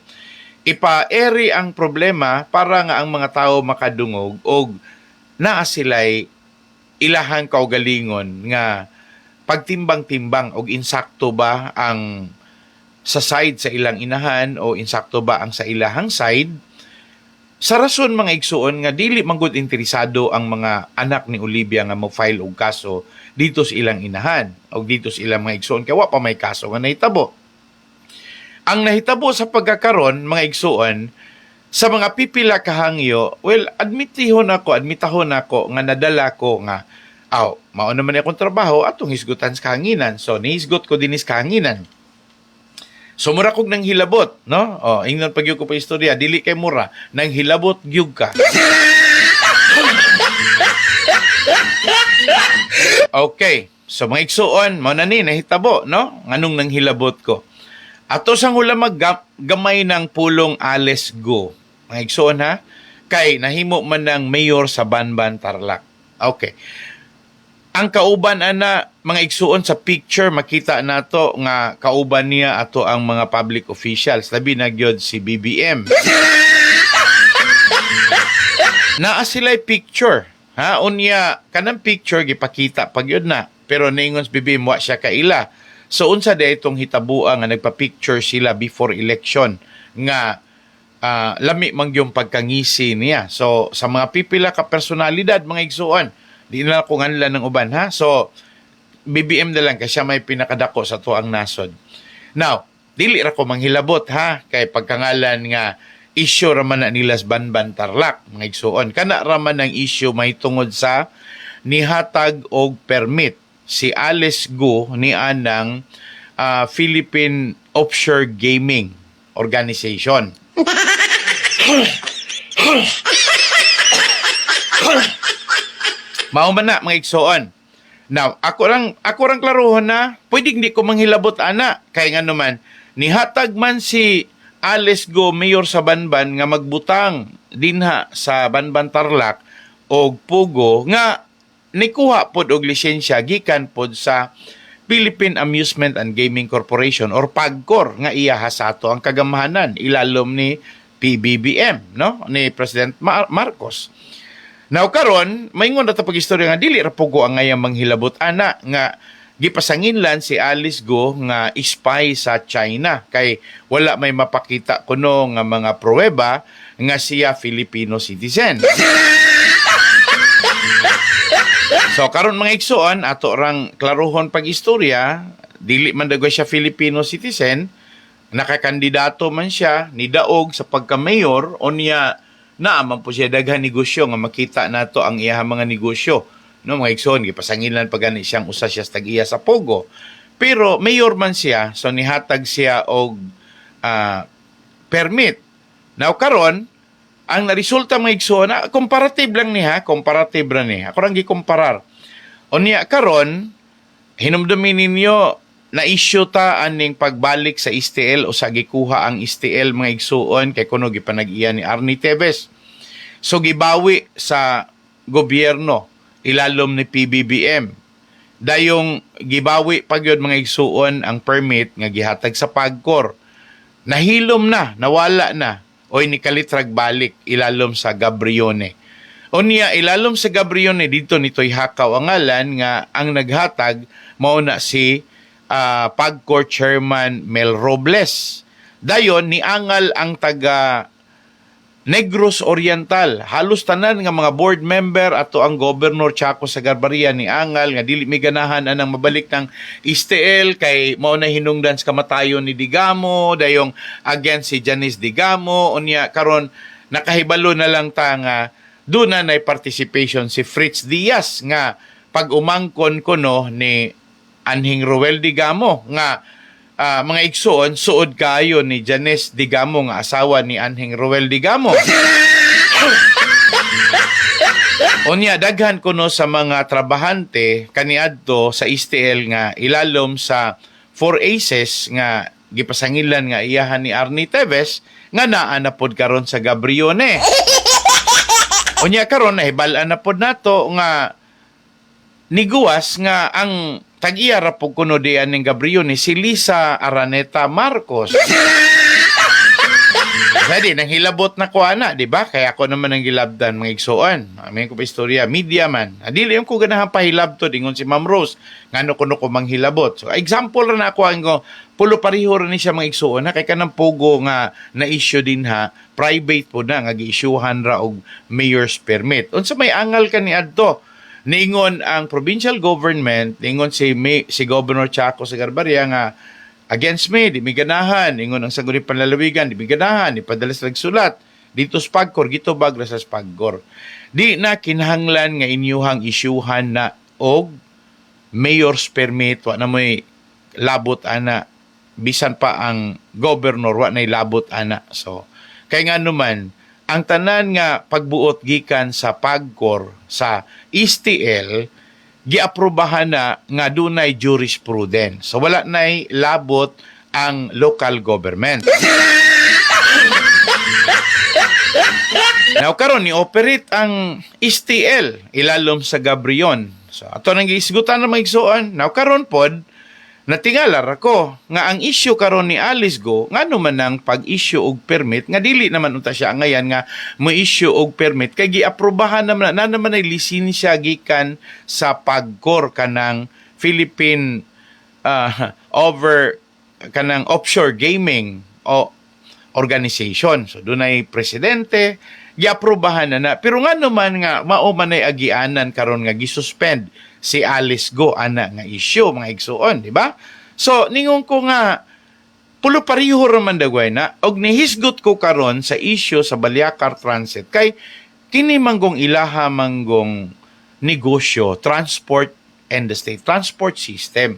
Ipa-eri ang problema para nga ang mga tao makadungog og naa sila'y ilahang kaugalingon nga pagtimbang-timbang og insakto ba ang sa side sa ilang inahan o insakto ba ang sa ilahang side. Sa rason mga igsuon nga dili manggod interesado ang mga anak ni Olivia nga mo-file og kaso dito sa ilang inahan o dito sa ilang mga igsuon kaya wa pa may kaso nga nahitabo. Ang nahitabo sa pagkakaron mga igsuon sa mga pipila kahangyo, well, admitahon ako nga nadala ko nga mao naman akong trabaho atong hisgutan sa kahanginan. So nihisgot ko dinis kahanginan. So mura kog nang hilabot, no? Ingnon pagyug ko pa istorya, dili kay mura, nang hilabot gyud ka. Okay. So mga igsuon, mao na ni nahitabo, no? Nganong nang hilabot ko. Ato sang hulamag gamay ng pulong Ales Go. Mga igsuon ha, kay nahimo man ng mayor sa Banban Tarlac. Okay. Ang kauban ana mga igsuon sa picture makita nato nga kauban niya ato ang mga public officials labi na gyud si BBM. Naa sila'y picture, ha, unya kanang picture gipakita pag yun na, pero ningon si BBM wa siya kaila. So unsa day itong hitabuan nga nagpa-picture sila before election nga lami man yung pagkangisi niya. So sa mga pipila ka personalidad mga igsuon, di na ko nganlan ng uban, ha. So BBM na lang kasi siya may pinakadako sa tuang nasod. Now, dili ra ko manghilabot, ha, kay pagkangalan nga issue raman na nila sa Banban Tarlac mga igsuon. Kana raman ang issue may tungod sa nihatag og permit si Ales Go ni anang Philippine Offshore Gaming Organization. Mao man na mga igsuon. Now, ako rang klaruhon na pwedeng di ko manghilabot ana kay nga naman nihatag man si Ales Go mayor sa Banban nga magbutang dinha sa Banban Tarlac og pugo nga nikuha pod og lisensya gikan pod sa Philippine Amusement and Gaming Corporation or PAGCOR nga iya hasato ang kagamahanan ilalom ni PBBM, no, ni President Marcos. Now karon maingon nato pagistorya nga dili ra pugo ang ngayang manghilabot ana nga gipasanginlan si Ales Go nga spy sa China kay wala may mapakita kuno nga mga pruweba nga siya Filipino citizen. So karon mga igsuon ato rang klaruhon pagistorya, dili man daw siya Filipino citizen, nakakandidato man siya ni daog sa pagka-mayor o niya naaman po siya daghan negosyo nga makita nato ang iya mga negosyo, no mga igsoon gipasangilan pagani siyang usa siya sa tag-iya sa Pogo, pero mayor man siya so nihatag siya og permit. Now karon ang naresulta mga igsoon comparative lang niya, comparative ra niya ako rang gikomparar o niya karon hinumdumin ninyo na issue ta aning pagbalik sa STL o sa gikuha ang STL mga igsuon kay kuno gipanag-iya ni Arnie Tevez. So gibawi sa gobyerno ilalom ni PBBM. Dayong gibawi pagyod mga igsuon ang permit nga gihatag sa PAGCOR. Nahilom na, nawala na oy nikalitrag balik ilalom sa Gabrione. Unya ilalom sa Gabrione dito nito'y hakaw ang ngalan nga ang naghatag mao na si PAGCOR Chairman Mel Robles. Dayon, niangal ang taga Negros Oriental. Halos tanan nga mga board member ato ang Governor Chaco Sagarbarian ni angal nga dili mi ganahan anang mabalik ng STL kay mao na hinungdan sa kamatayon ni Digamo, dayong against si Janice Digamo, unya karon nakahibalo na lang ta nga doon na nay participation si Fritz Diaz nga pag umangkon kuno ni Anhing Roel Digamo nga mga igsoon, suod kayo ni Janice Digamo nga asawa ni Anhing Roel Digamo. Unya, daghan kuno sa mga trabahante kaniadto sa STL nga ilalom sa 4 Aces nga gipasangilan nga iyahan ni Arnie Teves nga naa na pod karon sa Gabrione. Unya karon nahibalan na pod nato nga niguwas nga ang tag-iya ra po kuno diyan ng Gabrione si Lisa Araneta Marcos. Dadi nang hilabot na ko ana, di ba? Kaya ako naman ang gilabdan mga igsoon. Amin ko pa istorya, media man. Dili yung ko ganahan pahilabto dingon si Ma'am Rose. Ngano kuno ko manghilabot. So example ra na ako ang pulo pariho ra ni siya mga igsoon na kay kanang pogo nga na issue din ha, private po na nga gi-issuehan ra og mayor's permit. Unsa may angal kaniadto? Niingon ang provincial government, niingon si Governor Chaco Sagarbarria nga against me, di mi ganahan. Niingon ang Sangguniang Panlalawigan, di mi ganahan, ipadala sa nagsulat. Dito sa PAGCOR, gitubag ra sa PAGCOR. Di na kinahanglan nga inyuhang isyuhan na og mayor's permit, wa na mo'y labot ana. Bisan pa ang governor, wa na'y labot ana. So, kay nga naman, ang tanan nga pagbuot gikan sa PAGCOR sa STL giaprobahan na nga dunay jurisprudence. So wala nay labot ang local government. Now karon ni operate ang STL ilalom sa Gabrion. So ato nang giisgutan na maigsuon. Now karon pod natingalar ako nga ang issue karon ni Alice Go ngano man ang pag-issue og permit nga dili naman unta siya ngayan nga mo issue og permit kay giaprobahan naman na naman ay lisensya gikan sa PAGCOR kanang Philippine kanang offshore gaming o organization. So dunay presidente giaprobahan na pero ngano man nga mao man ay agianan karon nga gisuspend si Alice Go ana nga issue mga igsuon, di ba? So ningon ko nga pulo pariho man dagway na og nihisgot ko karon sa issue sa Balyacar Transit kay kini manggong ilaha manggong negosyo, transport and the state transport system.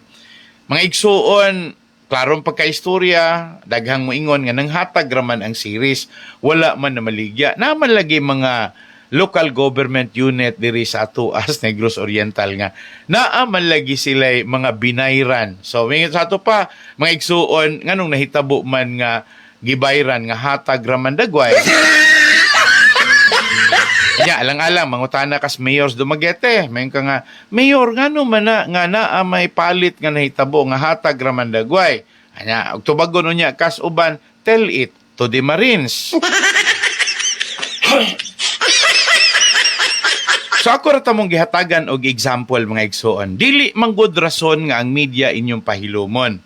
Mga igsuon, klarong pagkaistorya, daghang moingon nga nanghatag raman ang series, wala man na maligya. Naman lagi mga local government unit diri sa ato as Negros Oriental nga naaman lagi sila mga binayran. So mingit sa ato pa mga igsuon nganong nahitabo man nga gibayran nga hatag raman dagway. Ya, alang-alang mangutana kas Mayor's Dumaguete. Mayon ka nga, Mayor, ngano man na nga naa may palit nga nahitabo nga hatag raman dagway. Anya, og tubagon unya kas uban, tell it to the Marines. So ako rata mong gihatagan og example mga igsoon. Dili manggod rason nga ang media inyong pahilumon.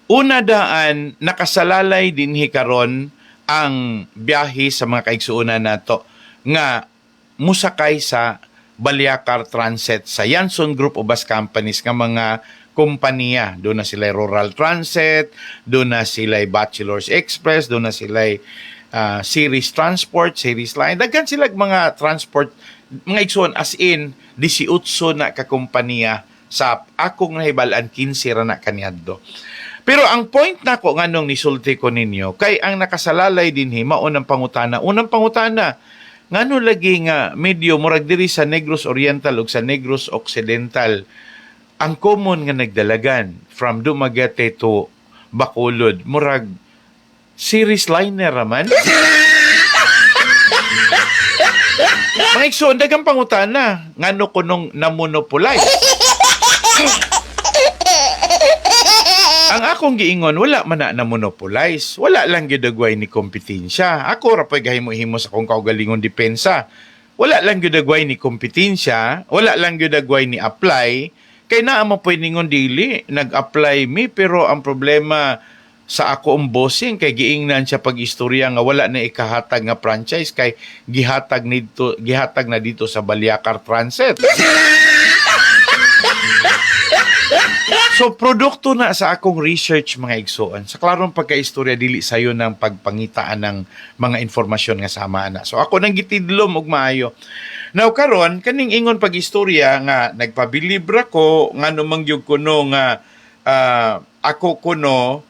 Una daan nakasalalay dinhi karon ang biyahe sa mga kaigsuonan nato nga musakay sa Balyacar Transit sa Yanson Group of Bus Companies nga mga kompanya. Doon na sila Rural Transit, doon na sila Bachelor's Express, doon na sila Series Transport, Series Line. Daghan sila mga transport mga igsoon as in 18 na kakumpanya sa akong nahibalaan 15 ra na kaniadto. Pero ang point nako nganong nisulti ko ninyo kay ang nakasalalay dinhi mao unang pangutana ngano lagi nga medyo murag diri sa Negros Oriental ug sa Negros Occidental ang common nga nagdalagan from Dumaguete to Bacolod murag series liner raman. Mga igsoon, dagang pangutana. Ngano ko nung namonopolize? Ang akong giingon, wala man na namonopolize. Wala lang gidagway ni kompetensya. Ako rapoy gahimo-himo sa kong kaugalingon depensa. Wala lang gidagway ni kompetensya. Wala lang gidagway ni apply. Kay naa mo pwede ngon dili, nag-apply mi, pero ang problema sa ako ang bossing, kay giingnan siya pag-istorya nga wala na ikahatag nga franchise, kay gihatag na dito sa Balyacar Transit. So, produkto na sa akong research, mga igsoon. Sa klarong pagka-istorya, dili sayo ng pagpangitaan ng mga informasyon nga sama na. So, ako nang gitidlom og maayo. Now, karon kaning ingon pag-istorya nga nagpabilibra ko, nga numang yung kuno nga ako kuno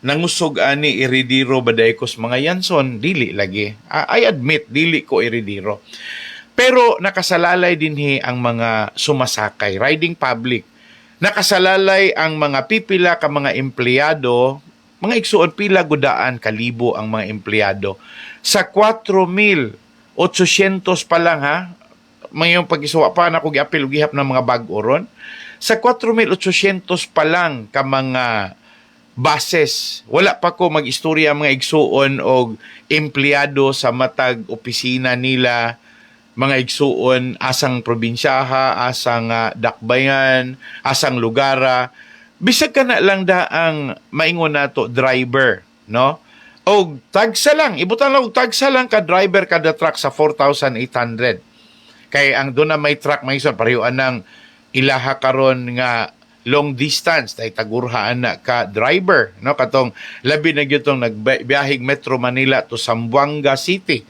nangusog ani iridiro badaykos mga yanson, dili lagi. I admit, dili ko iridiro. Pero nakasalalay dinhi ang mga sumasakay, riding public. Nakasalalay ang mga pipila ka mga empleyado, mga igsuon pila gudaan kalibo ang mga empleyado. Sa 4,800 pa lang ha, mayong pag-isuwa pa na kung giapil gihap ng mga bag-oron. Sa 4,800 pa lang ka mga bases. Wala pa ko mag-istorya mga igsuon o empleyado sa matag opisina nila, mga igsuon asang probinsyaha, asang dakbayan, asang lugara. Bisag ka na lang daang maingon nato driver, no? O tagsa lang, ibutan lang og tagsa lang ka driver kada truck sa 4,800. Kay ang doon na may truck may ison parehoan ng ilaha karon nga long distance tay tagurhaan na ka driver, no? Katong labi na gyud tong nagbiyahig Metro Manila to Zamboanga City.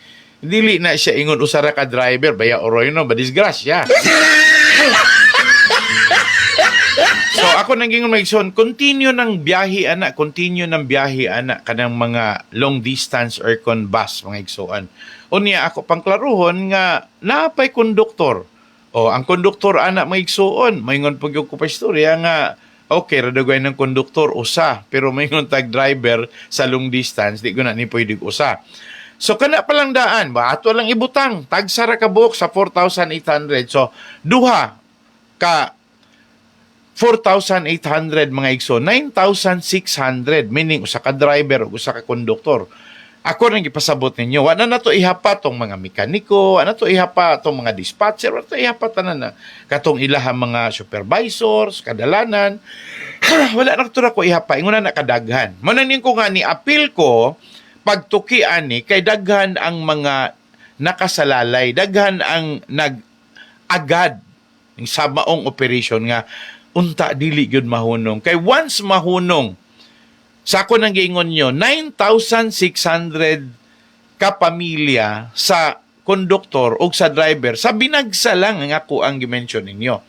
Dili na siya ingon usara ka driver, baya oroy no, ba disgrasya. So ako nang gingon maigsoon, continue ng biyahe ana kanang mga long distance aircon bus mga igsoon. Unya ako pangklaruhon nga napay konduktor. O ang konduktor ana mga igsoon, maingon pag ko pa istorya nga okay, radagay ng konduktor usa, pero maingon tag driver sa long distance, di ko na ni pwede usa. So, kana palang daan, ba? Ato lang ibutang. Tagsara ka buok sa 4,800. So, duha ka 4,800 mga igso. 9,600. Meaning, usa ka driver o usa ka konduktor. Ako nang ipasabot ninyo. Wala na to ihapa tong mga mekaniko. Wala na to ihapa tong mga dispatcher. Wala to ihapa tanan na. Katong ilaha mga supervisors, kadalanan. Wala na to na ko ihapa. Ingon na kadaghan. Mananin ko nga ni appeal ko pagtukian ni kay daghan ang mga nakasalalay, daghan ang nag-agad sa maong operation nga unta dili gyud mahunong. Kay once mahunong, sa ako nang giingon nyo, 9,600 kapamilya sa konduktor o sa driver, sa binagsa lang ang ako ang gimension ninyo.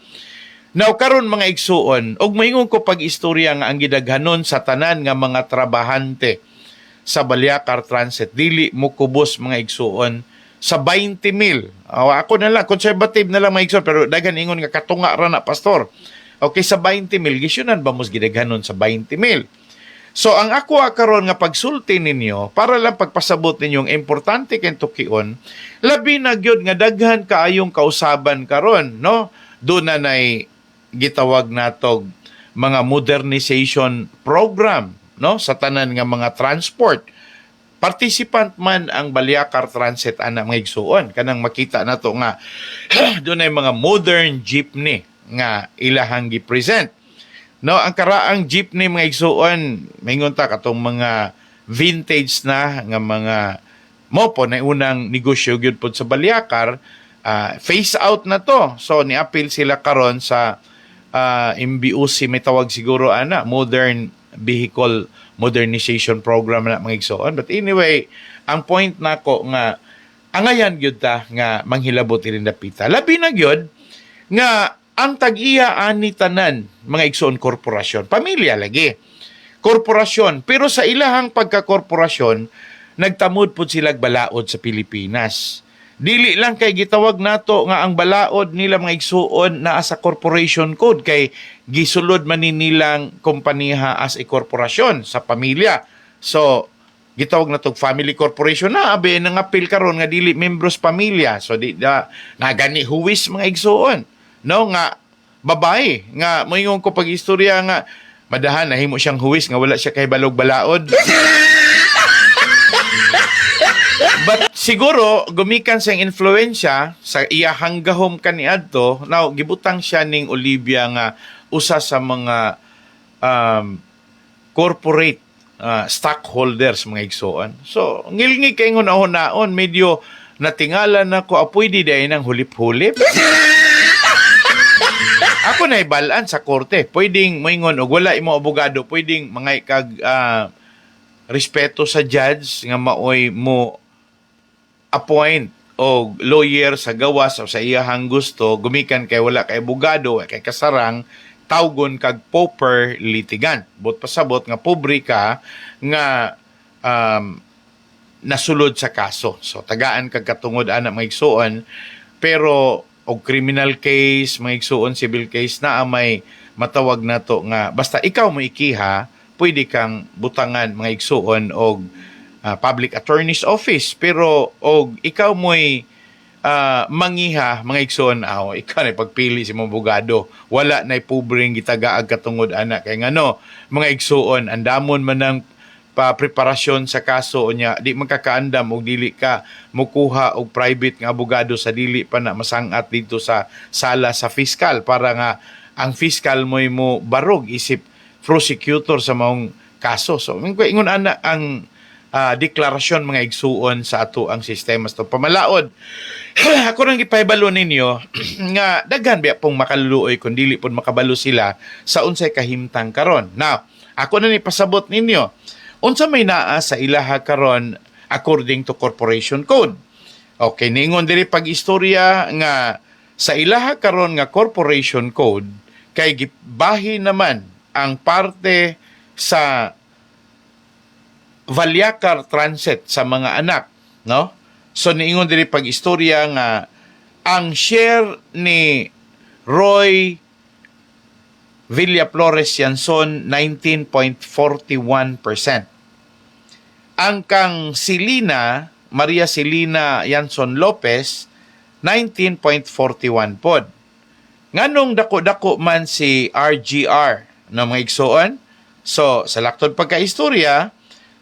Now, karon mga igsuon, og maingon ko pag-istorya nga ang gidaghanon sa tanan nga mga trabahante sa Balyacar Transit, dili mo kubos mga igsuon sa 20,000. Ako na lang, conservative na lang mga igsuon, pero daghan ingon nga katunga ra na, pastor. Okay, sa 20,000, gisyunan ba mos gidaghanon sa 20,000? So, ang ako karon nga pagsulti ninyo, para lang pagpasabot ninyong importante kayong tukion, labi na gyud nga daghan kaayong kausaban karon, no? Doon na nay gitawag natog mga modernization program, no, sa tanan nga mga transport. Participant man ang Balyacar Transit ana mga igsuon, kanang makita nato nga doon ay mga modern jeepney nga ilahang gi-present. No, ang karaang jeepney mga igsuon, maingon ta katong mga vintage na nga mga mopo na unang negosyo gyud pod sa Balyacar, phase out na to. So ni-appeal sila karon sa MBUC, may tawag siguro ana, Modern Vehicle Modernization Program na mga igsoon. But anyway, ang point nako nga angayan gyud ta nga manghilabot irin dapita. Labi na gyud nga ang tag-iya ani tanan mga igsoon korporasyon, pamilya lagi. Korporasyon, pero sa ilahang pagka-korporasyon, nagtamod pud sila balaod sa Pilipinas. Dili lang kay gitawag nato nga ang balaod nila mga igsuon naa sa corporation code, kay gisulod man nilang kompanya as a korporasyon sa pamilya. So gitawag na tog family corporation na abe nang apil karon nga dili membros pamilya. So di na gani huwis mga igsuon, no, nga babae nga moingon ko pag istorya nga madahan nahimo siyang huwis nga wala siya kay balog balaod. But siguro gumikan sa influensya sa iyahang gahom kaniadto, now gibutang siya ning Olivia nga usa sa mga corporate stockholders mga igsoon. So ngilngi kay ngunahon medyo natingala na ko apoy di day nang hulip-hulip. Ako na ibalaan sa korte. Pwedeng moingon og wala imo abogado, pwedeng mangay kag respeto sa judge nga maoy mo appoint o lawyer sa gawas o sa iyahang gusto, gumikan kay wala kay abogado, kay kasarang, tawgon kag pauper litigant. Bot pasabot nga pobre ka nga nasulod sa kaso. So tagaan kag katungod ana mga igsuon, pero og criminal case, mga igsuon civil case na may matawag na to nga basta ikaw mo ikiha, pwede kang butangan mga igsuon og public attorney's office, pero og ikaw mo'y mangiha mga igsoon ikaw na pagpili si mong abogado, wala na pobreng gitagaag katungod anak kay ngano mga igsoon andamon man ng preparasyon sa kaso niya, di magkakaandam og dili ka mukuha og private nga abogado sa dili pa na masangat dito sa sala sa fiscal para nga ang fiscal mo barog isip prosecutor sa maong kaso. So ingon ana ang deklarasyon mga igsuon sa ato ang sistema sa pamalaod. Ako nang ipahibalo ninyo nga daghan biya pong makaluoy kung dili pud makabalo sila sa unsay kahimtang karon. Now, ako na ni pasabot ninyo unsa may naa sa ilaha karon according to corporation code. Okay, ningon diri pag-istorya nga sa ilaha karon nga corporation code kay gibahin naman ang parte sa Valyakar Transit sa mga anak, no? So niingon diri pag-istorya nga ang share ni Roy Villaflores Yanson 19.41%. Ang kang Maria Celina Yanson Lopez 19.41 pod. Nganong dako-dako man si RGR na mga igsoon? So sa laktod pagkaistorya,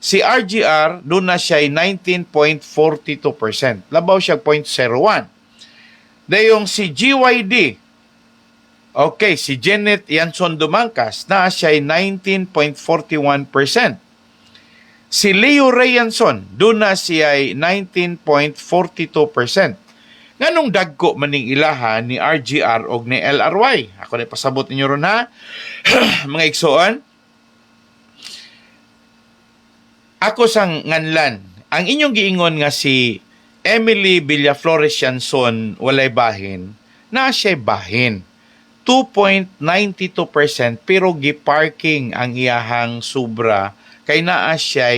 si RGR doon na siya 19.42%. Labaw siya 0.01. Dayong si GYD, okay, si Janet Yanson Dumangkas, na siya 19.41%. Si Leo Ray Yanson, doon na siya 19.42%. Nganong dagko maning ilaha ni RGR o ni LRY? Ako na pasabot ninyo ron ha, mga igsoon. Ako sang nganlan, ang inyong giingon nga si Emily Villaflores Yanson walay bahin, na siya bahin. 2.92% pero giparking ang iyahang sobra kay naa siya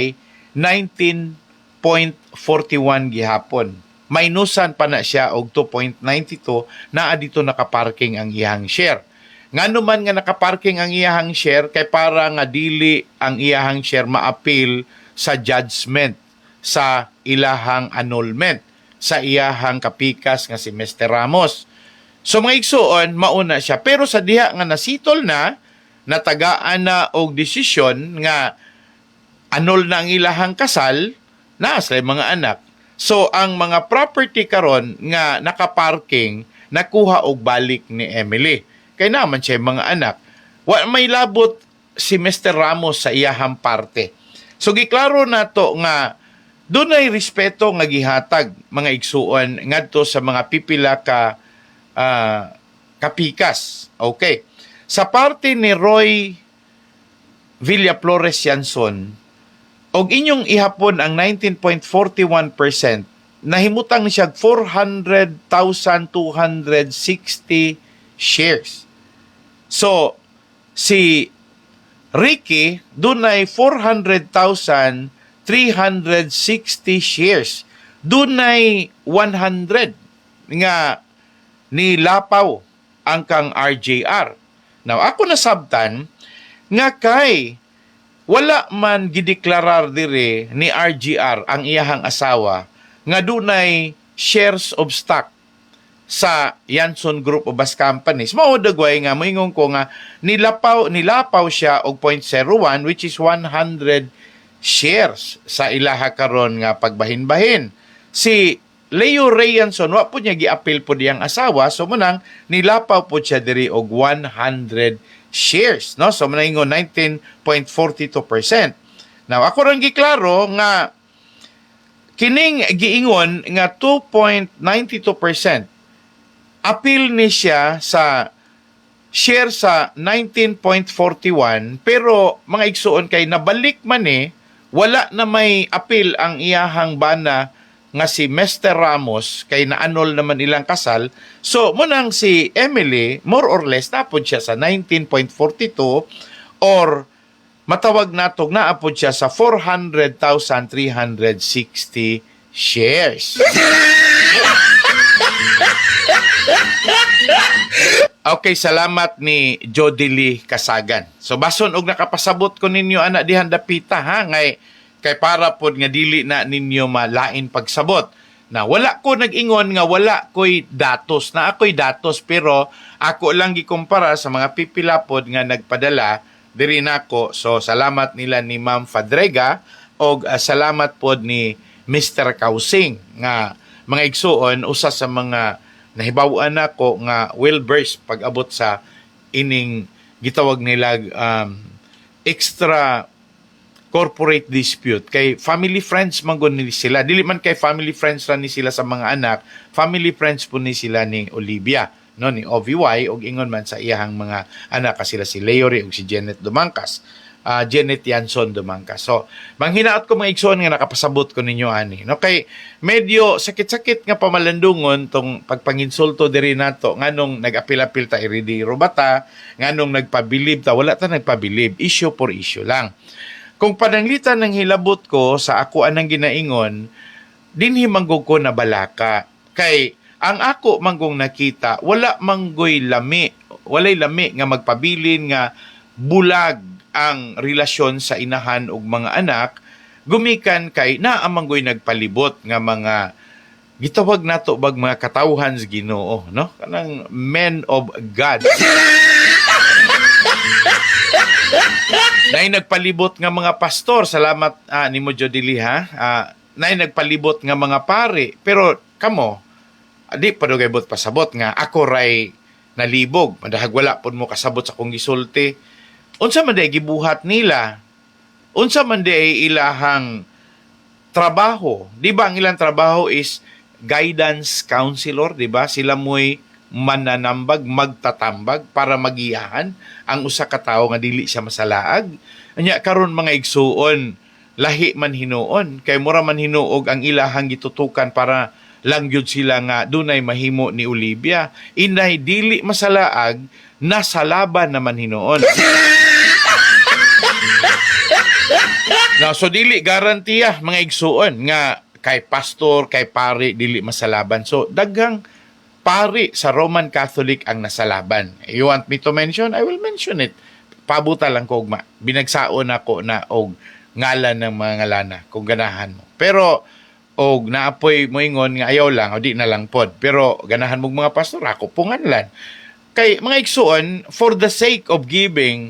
19.41 gihapon. Minusan pa na siya og 2.92 naa dito nakaparking ang iyahang share. Ngano man nga nakaparking ang iyahang share kay para nga dili ang iyahang share ma-appeal sa judgment sa ilahang annulment sa iyahang kapikas nga si Mr. Ramos. So mga igsuon, mauna siya. Pero sa diha nga nasitol na, natagaan na og desisyon nga annul na ang ilahang kasal, na sa mga anak. So ang mga property karon nga nakaparking, nakuha og balik ni Emily. Kaya naman siya mga anak. May labot si Mr. Ramos sa iyahang parte. So giklaro na to nga doon ay respeto nga gihatag mga igsuon ngadto sa mga pipila ka kapikas. Okay. Sa parte ni Roy Villaflores Yanson, og inyong ihapon ang 19.41%, nahimutang ni siya 400,260 shares. So, si Ricky, dunay 400,360 shares. Dunay 100 nga nilapaw ang kang RJR. Now, ako nasabtan nga kay wala man gideklarar dire ni RJR ang iyahang asawa nga dunay shares of stock sa Yanson Group of Bus Companies. Mao dagway nga moingon ko nga nilapaw siya og 0.01 which is 100 shares sa ilaha karon nga pagbahin-bahin. si Leo Rayanson, wa po niya gi-appeal po diyang asawa, so manang nilapaw po siya diri og 100 shares, no? So manang 19.42%. Now, ako rin giklaro nga kining giingon nga 2.92% appeal ni siya sa share sa 19.41, pero mga igsuon kay nabalik man wala na may appeal ang iyahang bana nga si Mr. Ramos kay naanol naman ilang kasal. So munang si Emily more or less napod siya sa 19.42 or matawag natog naapod siya sa 400,360 shares. Okay, salamat ni Jodily Kasagan. So bason og nakapasabot ko ninyo anak dihan dapita ha ngay kay para pod nga dili na ninyo malain pagsabot. Na wala ko nag-ingon nga wala ko'y datos. Na ako'y datos pero ako lang gikumpara sa mga pipilapod nga nagpadala diri nako. So salamat nila ni Ma'am Fadrega o salamat pod ni Mr. Kausing nga mga igsuon usa sa mga nahibaw-an nako nga well-versed pag-abot sa ining gitawag nila extra corporate dispute kay family friends man gud ni sila, dili man kay family friends ra ni sila sa mga anak, family friends po ni sila ni Olivia, no, ni OVY og ingon man sa iyahang mga anak sila si Leory ug si Janet Dumangkas, Janet Yanson Dumangkas. So manghinaot ko mga igsoon nga nakapasabot ko ninyo ani, no, kay medyo sakit-sakit nga pamalandungon tong pagpanginsulto diri nato nganong nag-apil-apil ta iridi robata, nganong nagpabilib ta wala ta nagpabilib, issue for issue lang. Kung pananglitan ng hilabot ko sa ako anang ginaingon, dinhi manggog ko na balaka. Kay ang ako manggong nakita, wala manggoy lami, walay lami nga magpabilin nga bulag ang relasyon sa inahan ug mga anak, gumikan kay naamanggoy nagpalibot nga mga gitawag nato bag mga katawhan sa Ginoo, no? Kanang men of God. Nay nagpalibot nga mga pastor, salamat ni mo Jodily ha. Nay nagpalibot nga mga pare, pero kamo di pa do gaybot pasabot nga ako ray nalibog, madahag wala pud mo kasabot sa kong gisulti. Unsa man day gibuhat nila? Unsa man day ilahang trabaho? Di ba ang ilang trabaho is guidance counselor, di ba? Sila mo'y mananambag, magtatambag para magiyahan ang usa ka tawo nga dili siya masalaag. Anya karon mga igsuon, lahi man hinuon kay mura man hinuog ang ilahang gitutukan para lang gyud sila nga dunay mahimo ni Olivia. Inay dili masalaag, nasa laban naman hinuon. Now, so dili garantiya mga igsuon nga kay pastor, kay pare dili masalaban. So daghang pari sa Roman Catholic ang nasalaban. You want me to mention? I will mention it. Pabuta lang ko, binagsaon ako na og ngalan ng mga ngalana kung ganahan mo. Pero og naapoy mo ingon nga ayaw lang o di na lang pod. Pero ganahan mo mga pastor ako punganlan. Kay mga igsuon for the sake of giving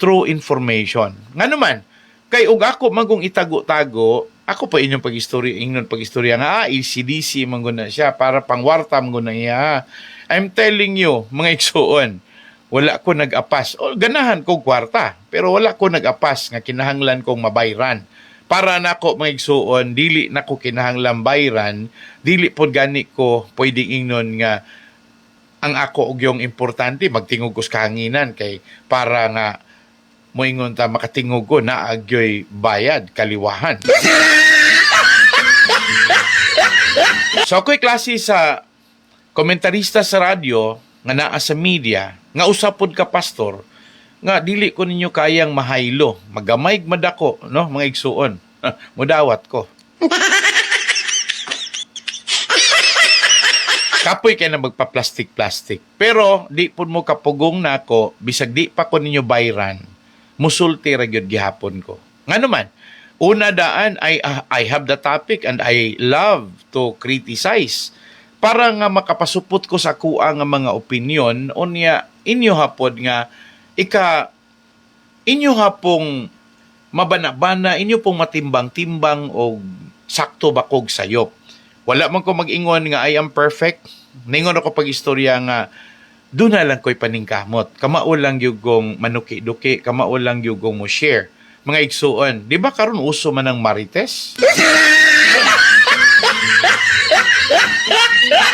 true information. Nganuman kay og ako magong itago-tago ako pa inyong pag-istorya, ingnon pag-istorya nga, ECDC mangguna siya, para pangwarta mangguna niya. I'm telling you, mga igsuon, wala ko nag-apas. O, ganahan kong kwarta, pero wala ko nag-apas nga kinahanglan kong mabayran. Para nako mga igsuon, dili nako kinahanglan bayran, dili pod gani ko pwedeng ingnon nga ang ako og yung importante, magtingog ko sa kahanginan, kay para nga moingon ta makatingog ko na agyoy bayad kaliwahan. So ako'y klase sa komentarista sa radyo nga naa sa media nga usapod ka pastor nga dili ko ninyo kayang mahaylo, magamay madako, no, mga igsuon. Mudawat ko. Kapoy kay na magpa-plastic-plastic. Pero di pud mo kapugong nako bisag di pa ko ninyo bayran. Musulti ra gyud gihapon ko. Nganuman, una daan I have the topic and I love to criticize para nga makapasupot ko sa kuha nga mga opinion unya inyo hapon nga inyo hapong mabana-bana, inyo pong matimbang-timbang o sakto bakog sayop. Wala man ko mag-ingon nga I am perfect. Ningon ako pag-istorya nga doon na lang ko'y paningkamot. Kamao lang yung manuki-duki, kamao lang yung mo share. Mga igsuon, di ba karon uso man ng marites?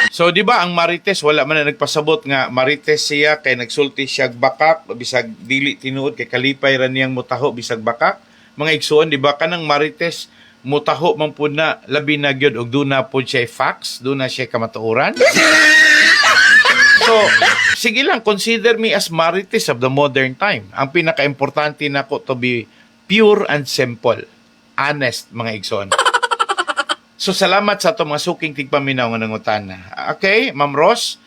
So, di ba ang marites, wala man na nagpasabot nga marites siya, kay nagsulti siya bakak, bisag dili tinuod, kay kalipay ra niyang mutaho, bisag bakak. Mga igsuon, di ba kanang marites, mutaho man po na, labi na gyud og doon na po siya facts, doon na siya kamatuoran. So, sige lang, consider me as marites of the modern time. Ang pinaka-importante na ko to be pure and simple. Honest, mga igsoon. So, salamat sa itong mga suking tigpaminaw nga nangutana. Okay, Ma'am Ross,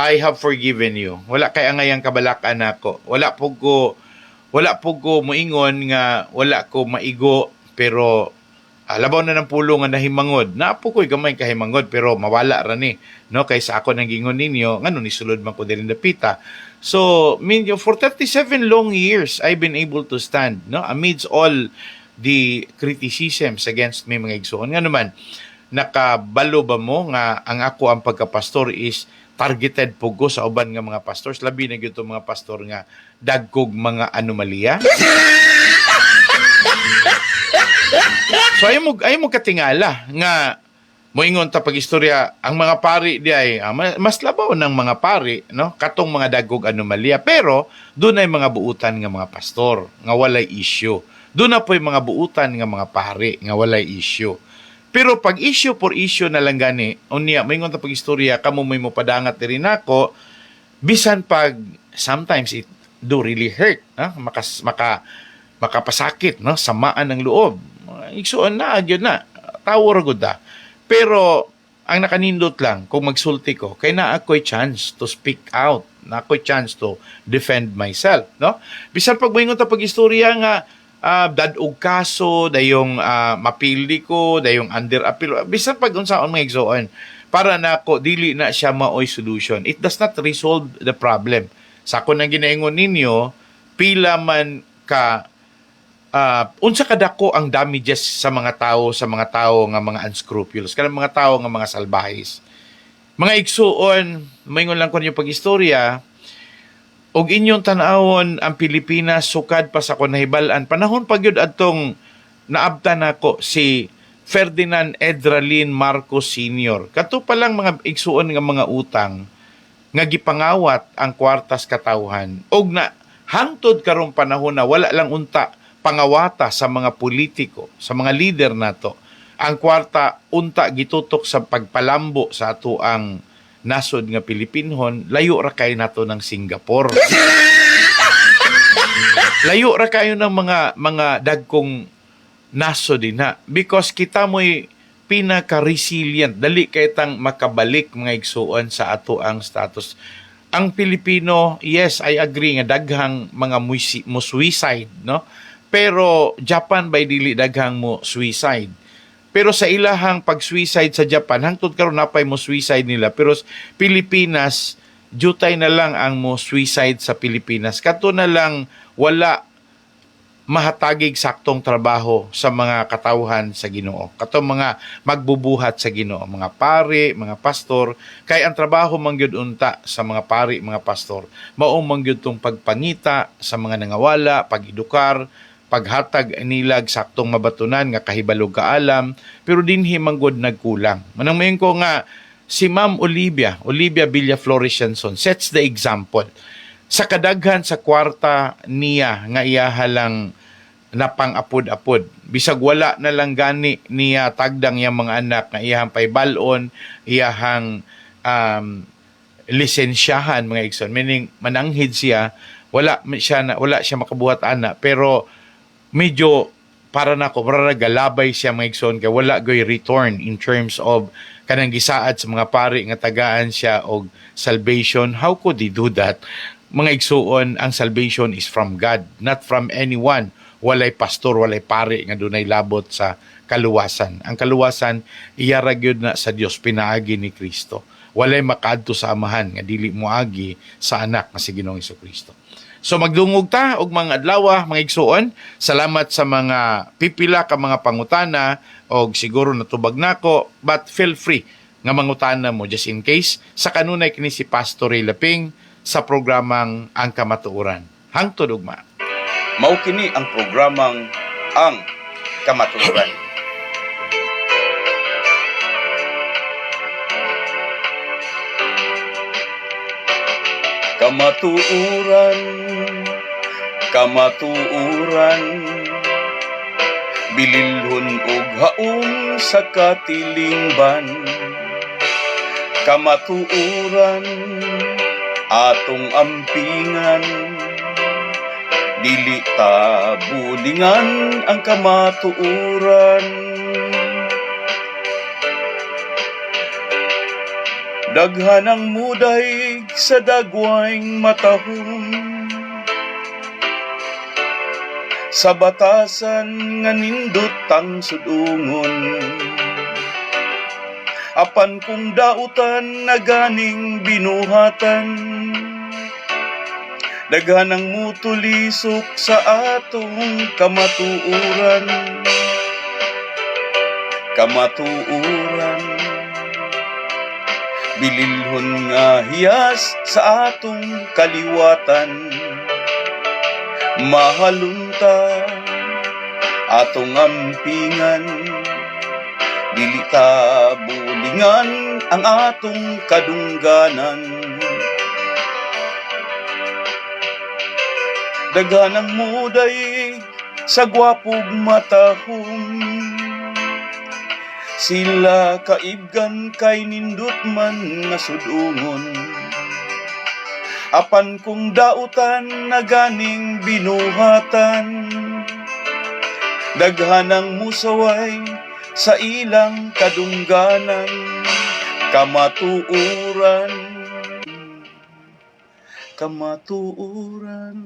I have forgiven you. Wala kay angayang kabalakan ako. Wala po ko moingon nga wala ko maigo, pero labaw na ng pulo nga nahimangod. Naapo ko'y gamay kahimangod, pero mawala ra ni. No? Kaysa ako nang gingon ninyo, ngano ni sulod man ko din dapita. So, for 37 long years, I've been able to stand, no? Amidst all the criticisms against me, mga igsoon. Nga naman, nakabalo ba mo nga ang ako ang pagkapastor is targeted po ko sa uban nga mga pastors? Labi na gito mga pastor nga dagkog mga anomalya. So, ayaw mo katingala nga moingon ta pag-istorya, ang mga pari di ay mas labaw ng mga pari, no? Katong mga dagkog anomalya. Pero, doon ay mga buutan nga mga pastor, nga walay issue. Doon na po yung mga buutan nga mga pari, nga walay issue. Pero pag issue for issue na lang gani, unya, moingon ta pag-istorya, kamo may mo padangat rin ako, bisan pag sometimes it do really hurt, no? Makapasakit, no? Samaan ng loob. Igsuon na, yun na. Tawar gud da. Pero, ang nakanindot lang, kung magsulti ko, kay na ako'y chance to speak out. Na ako'y chance to defend myself, no? Bisan pag moingon ta pag-istorya nga, dadog kaso, dayong mapili ko, dayong under appeal. Bisan pag unsaon mga igsuon, para na ako, dili na siya maoy solution. It does not resolve the problem. Sa ako nang ginaingon ninyo, pila man ka unsa kadako ang damages sa mga tao nga mga unscrupulous, kanang mga tao nga mga salbahis. Mga igsuon, maingon lang ko niyo pag-istorya, og inyong tanawon ang Pilipinas sukad pa sa kunahibal-an. Panahon pa gyud adtong naabtan nako si Ferdinand Edralin Marcos Sr. Kato pa lang mga igsuon nga mga utang nga gipangawat ang kwartas katawhan og na hangtod karong panahon na wala lang unta pangawata sa mga politiko, sa mga leader nato. Ang kwarta unta gitutok sa pagpalambo sa ato ang nasod nga Pilipinhon, layo ra kayo nato ng Singapore. Layo ra kayo ng mga dagkong nasod din na, because kita mo'y pinaka-resilient, dali kay tang makabalik mga igsuon sa ato ang status. Ang Pilipino, yes, I agree nga daghang mga mo suicide, no? Pero Japan by dili daghang mo suicide. Pero sa ilahang pag-suicide sa Japan, hangtod karon napay mo suicide nila. Pero Pilipinas, jutay na lang ang mo suicide sa Pilipinas. Kato na lang wala mahatagig saktong trabaho sa mga katawhan sa Ginoo. Kato mga magbubuhat sa Ginoo, mga pari, mga pastor, kay ang trabaho mangyud unta sa mga pari, mga pastor, mao mangyud tong pagpangita sa mga nangawala, pag-edukar, paghatag nilag saktong mabatunan nga kahibalog kaalam, pero dinhi manggod nagkulang. Manang mayon ko nga si Ma'am Olivia Villaflores Shanson sets the example. Sa kadaghan sa kwarta niya nga iyaha lang napang-apod-apod. Bisag wala na lang gani niya tagdang yang mga anak nga iyahang paybalon, iyahang lisensyahan mga igsoon. Meaning mananghid siya, wala siya makabuhat ana, pero medyo para galabay siya mga igsoon kay wala goy return in terms of kanang gisaad sa mga pari nga tagaan siya og salvation. How could he do that? Mga igsuon, ang salvation is from God, not from anyone. Walay pastor, walay pari nga dunay labot sa kaluwasan. Ang kaluwasan iyara gyud na sa Dios, pinaagi ni Kristo. Walay makadto sa amahan nga dili moagi sa anak nga si Ginoong Hesukristo. So magdungog ta og mga adlaw, mga igsuon. Salamat sa mga pipila ka mga pangutana og siguro natubag nako, but feel free nga mangutana mo just in case sa kanunay kini si Pastor Ray Laping sa programang Ang Kamatuoran. Hangtod ugma. Mao kini ang programang Ang Kamatuoran. Kamatuoran, kamatuoran, bililhon og haom sa katilingban. Kamatuoran, atong ampingan, dili ta bulingan ang kamatuoran. Daghanang muday sa dagwayng matahong, sa batasan nga nindot ang sudungon. Apan kung dautan na ganing binuhatan, daghanang mutulisok sa atong kamatuoran. Kamatuoran, bililhon nga hiyas sa atong kaliwatan. Mahalunta atong ampingan, dili ta bulingan ang atong kadungganan. Daghanang muday sa gwapog matahong, sila kaibgan kay nindot man nga sudungon. Apan kung dautan na ganing binuhatan, daghanang musaway sa ilang kadungganan. Kamatuoran, kamatuoran.